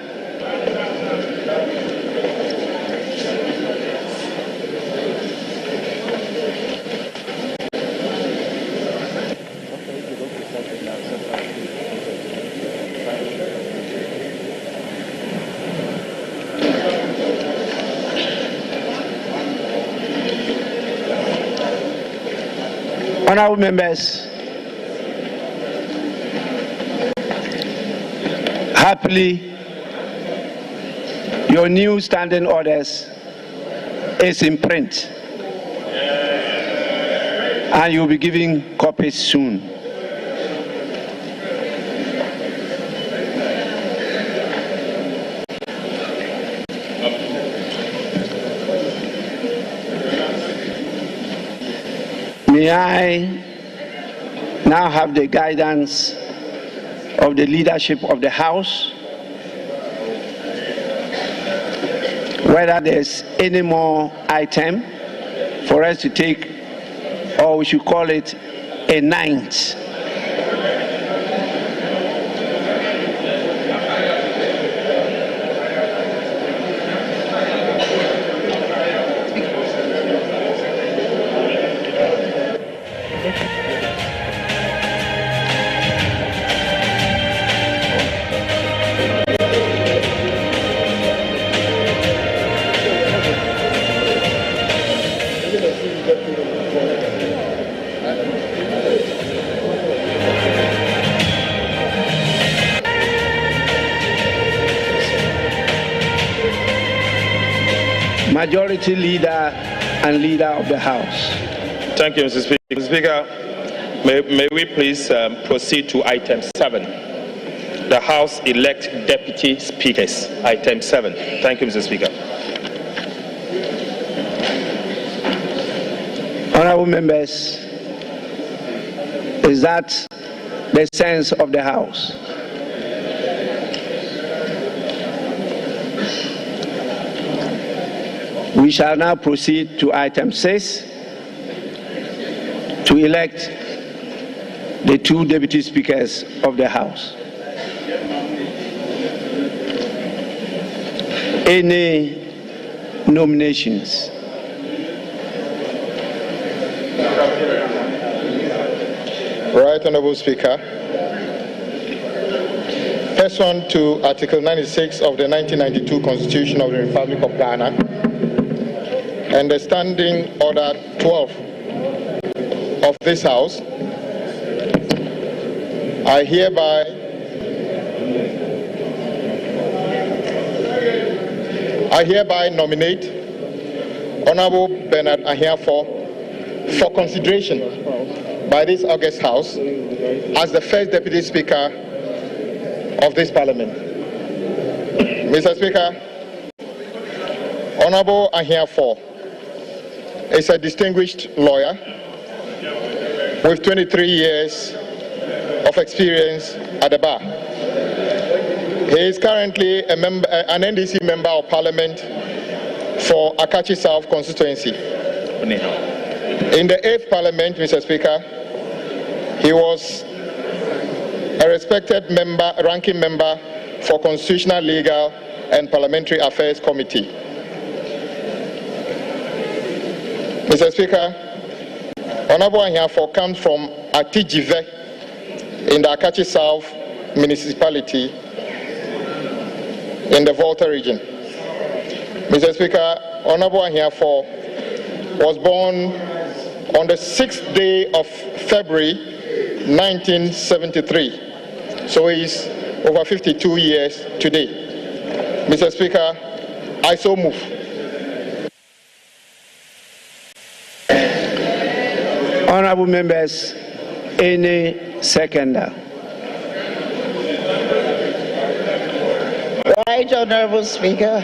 Honorable members, happily, your new standing orders is in print, and you'll be giving copies soon. May I now have the guidance of the leadership of the House, whether there's any more item for us to take, or we should call it a ninth. Majority Leader and Leader of the House. Thank you, Mr. Speaker. Mr. Speaker, may we please proceed to item 7. The House elect Deputy Speakers. Item 7. Thank you, Mr. Speaker. Honorable members, is that the sense of the House? We shall now proceed to item 6 to elect the 2 deputy speakers of the House. Any nominations? Right, Honorable Speaker. person to Article 96 of the 1992 Constitution of the Republic of Ghana and the Standing Order 12 of this House, I hereby nominate Honorable Bernard Ahiafo for consideration by this August House as the first Deputy Speaker of this Parliament. Mr. Speaker, Honorable Ahiafo is a distinguished lawyer with 23 years of experience at the bar. He is currently an NDC Member of Parliament for Akachi South constituency. In the 8th Parliament, Mr. Speaker, he was a respected member, ranking member for Constitutional, Legal and Parliamentary Affairs Committee. Mr. Speaker, Honorable Ahiafo comes from Atijive in the Akachi South municipality in the Volta region. Mr. Speaker, Honorable Ahiafo was born on the 6th day of February 1973. So he is over 52 years today. Mr. Speaker, I so move. Honorable members, any seconder? Right, Honorable Speaker,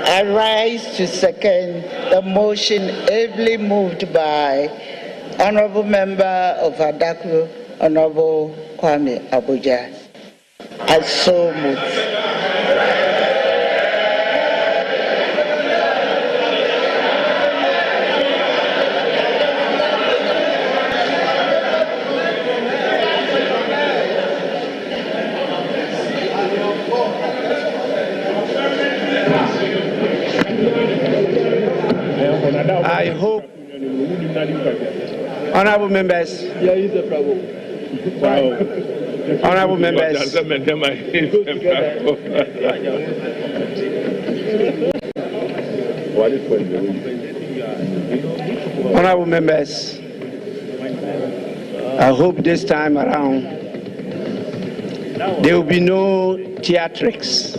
I rise to second the motion ably moved by Honorable Member of Adaku, Honorable Kwame Abuja. I so move. I hope, honorable members, honorable members, honorable members, I hope this time around there will be no theatrics,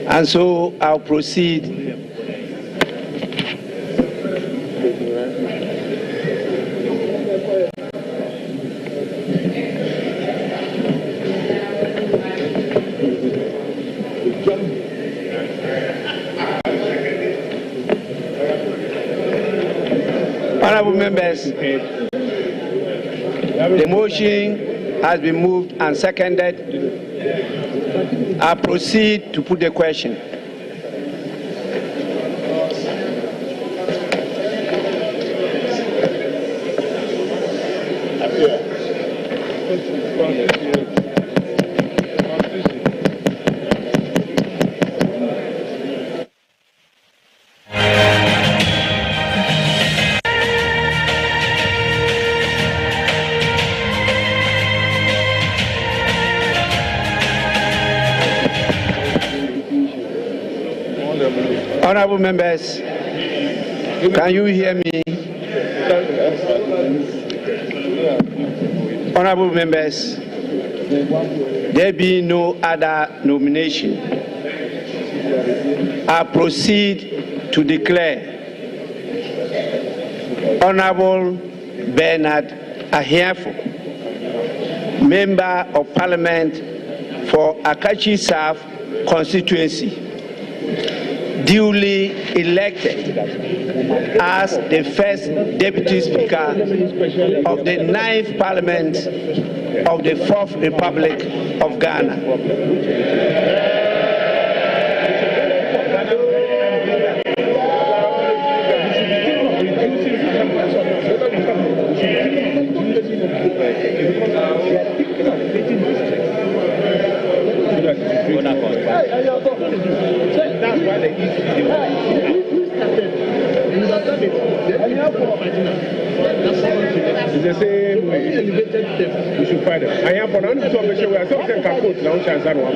and so I'll proceed. Honorable members, the motion has been moved and seconded. I proceed to put the question. Honorable members, can you hear me? Honorable members, there being no other nomination, I proceed to declare Honorable Bernard Ahiafo, Member of Parliament for Akachi South constituency, duly elected as the first Deputy Speaker of the 9th Parliament of the 4th Republic of Ghana. It's the same way. Elevated them. We should find them. I am for now. So we are something can quote now. Chance and one.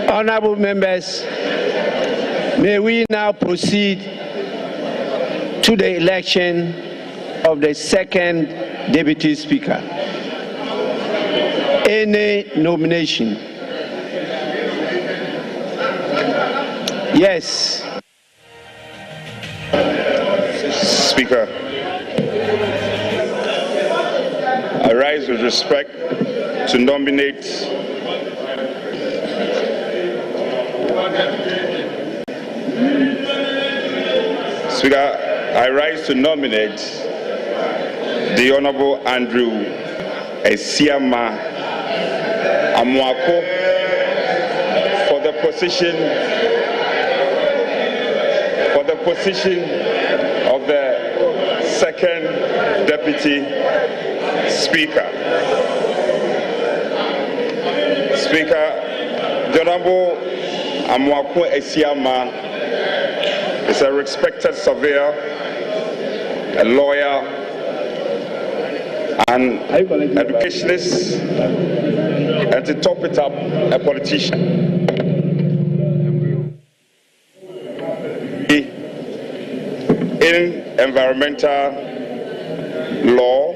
Honorable members, may we now proceed to the election of the second Deputy Speaker. Any nomination? Yes. Speaker, I rise with respect to nominate Speaker, I rise to nominate the Honorable Andrew Esiama Amuako for the position of the second Deputy Speaker. Speaker, the Honorable Amuako Esiama is a respected surveyor, a lawyer, an educationist, and to top it up, a politician. In environmental law,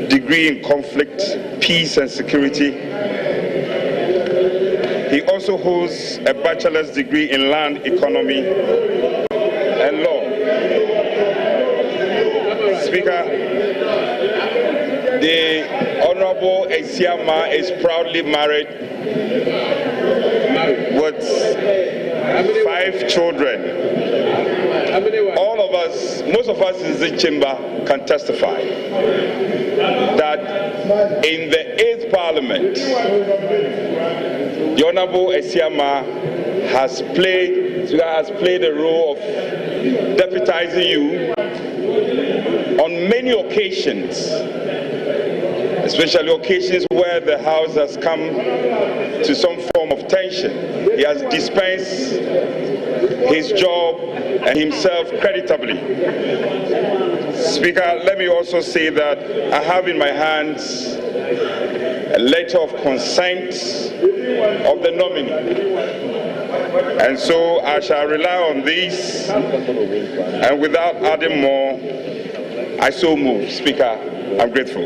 degree in conflict, peace and security. He also holds a bachelor's degree in land economy and law. Speaker, the Honorable Esiama is proudly married with 5 children. All of us, most of us in this chamber can testify that in the 8th Parliament, the Honorable Esiama has played the role of deputizing you on many occasions, especially occasions where the House has come to some form of tension. He has dispensed his job and himself creditably. Speaker, let me also say that I have in my hands a letter of consent of the nominee. And so I shall rely on this, and without adding more, I so move. Speaker, I'm grateful.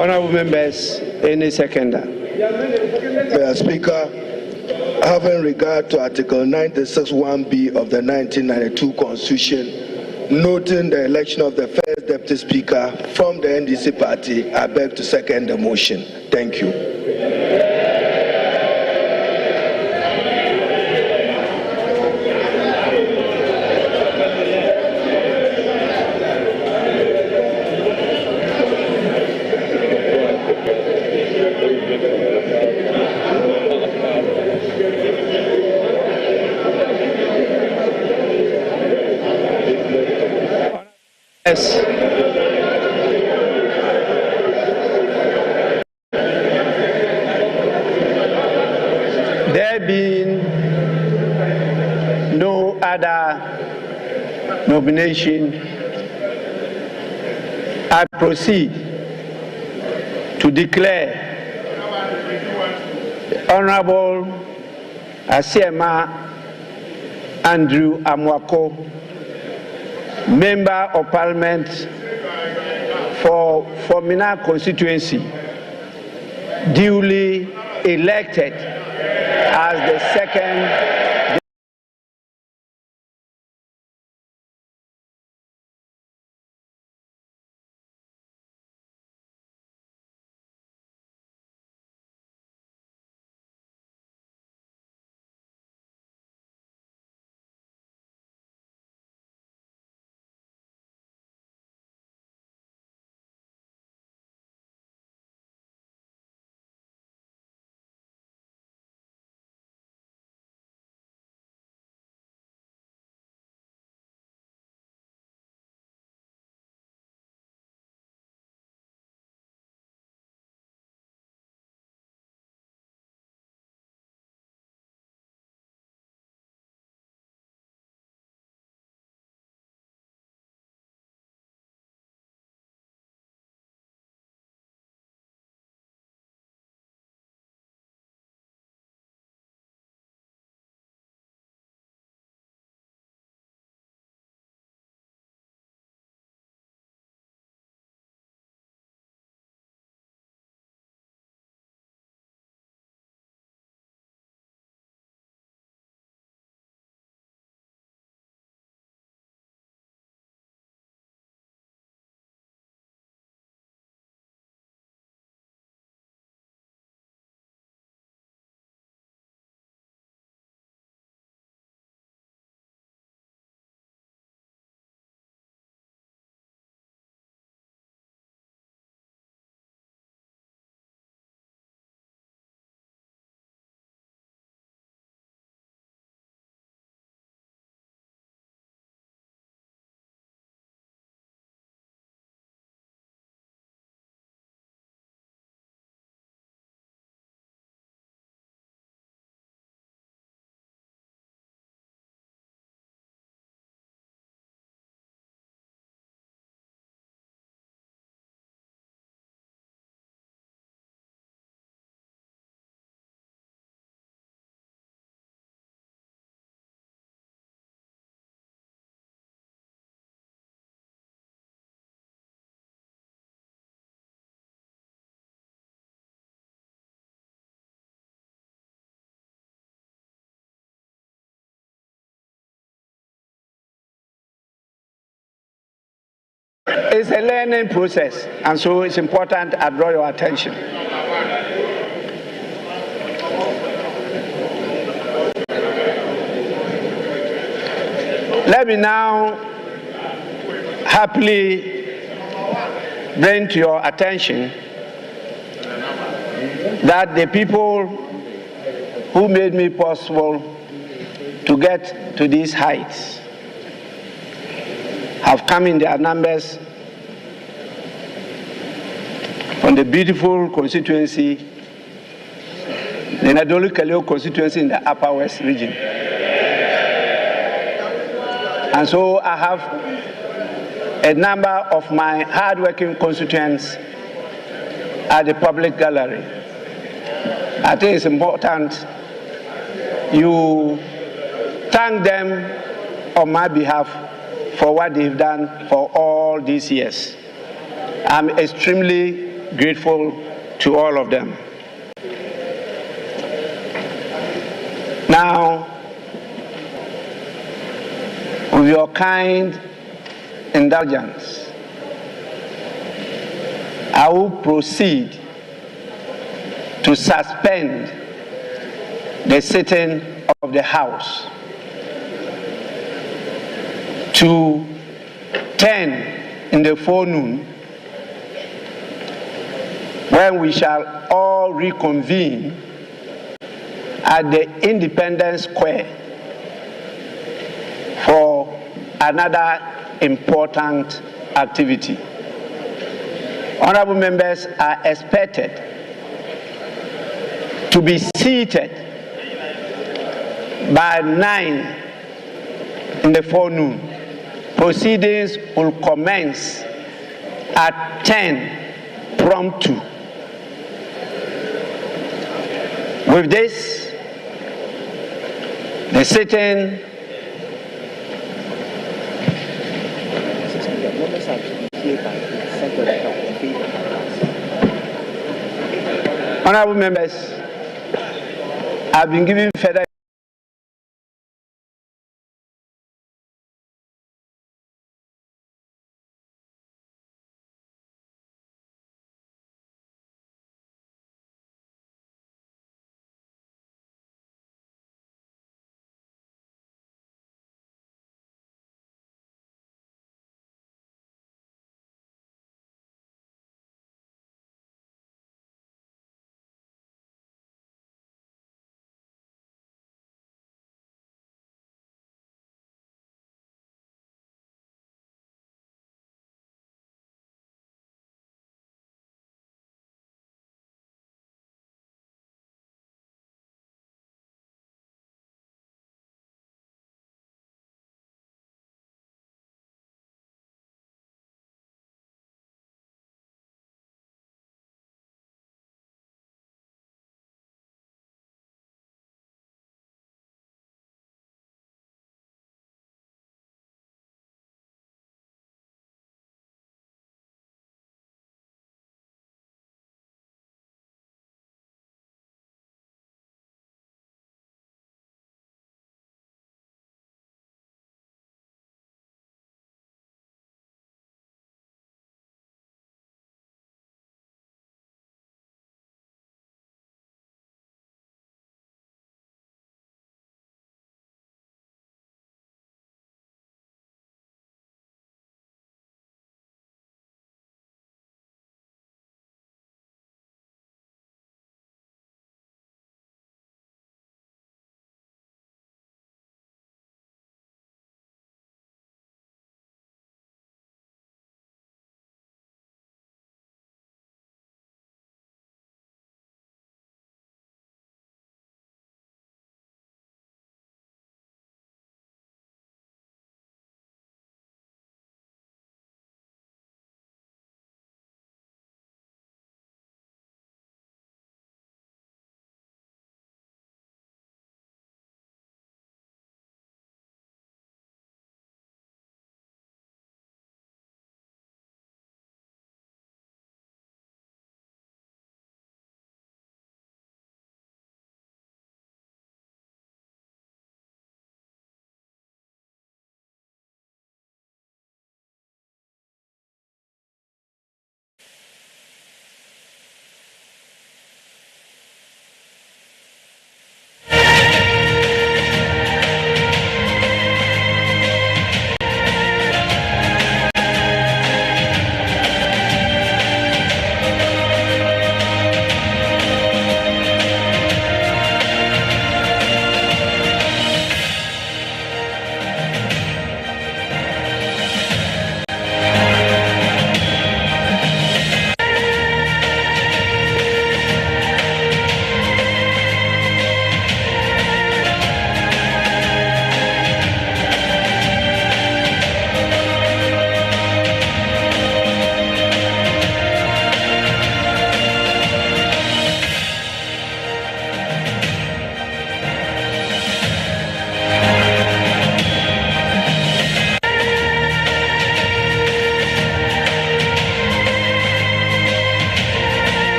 Honorable members, any seconder? Mr. Speaker, having regard to Article 96(1)(b) of the 1992 Constitution, noting the election of the first Deputy Speaker from the NDC party, I beg to second the motion. Thank you. Yes. There being no other nomination, I proceed to declare the Honorable Esiama Andrew Amuako, Member of Parliament for Mina constituency, duly elected as the second It's a learning process, and so it's important I draw your attention. Let me now happily bring to your attention that the people who made me possible to get to these heights have come in their numbers from the beautiful constituency, the Nadolu-Kaleo constituency in the Upper West region. And so I have a number of my hard-working constituents at the public gallery. I think it's important you thank them on my behalf for what they've done for all these years. I'm extremely grateful to all of them. Now, with your kind indulgence, I will proceed to suspend the sitting of the House to 10 in the forenoon, when we shall all reconvene at the Independence Square for another important activity. Honorable members are expected to be seated by 9 in the forenoon. Proceedings will commence at 10 promptu. With this, the sitting honorable members, I've been given further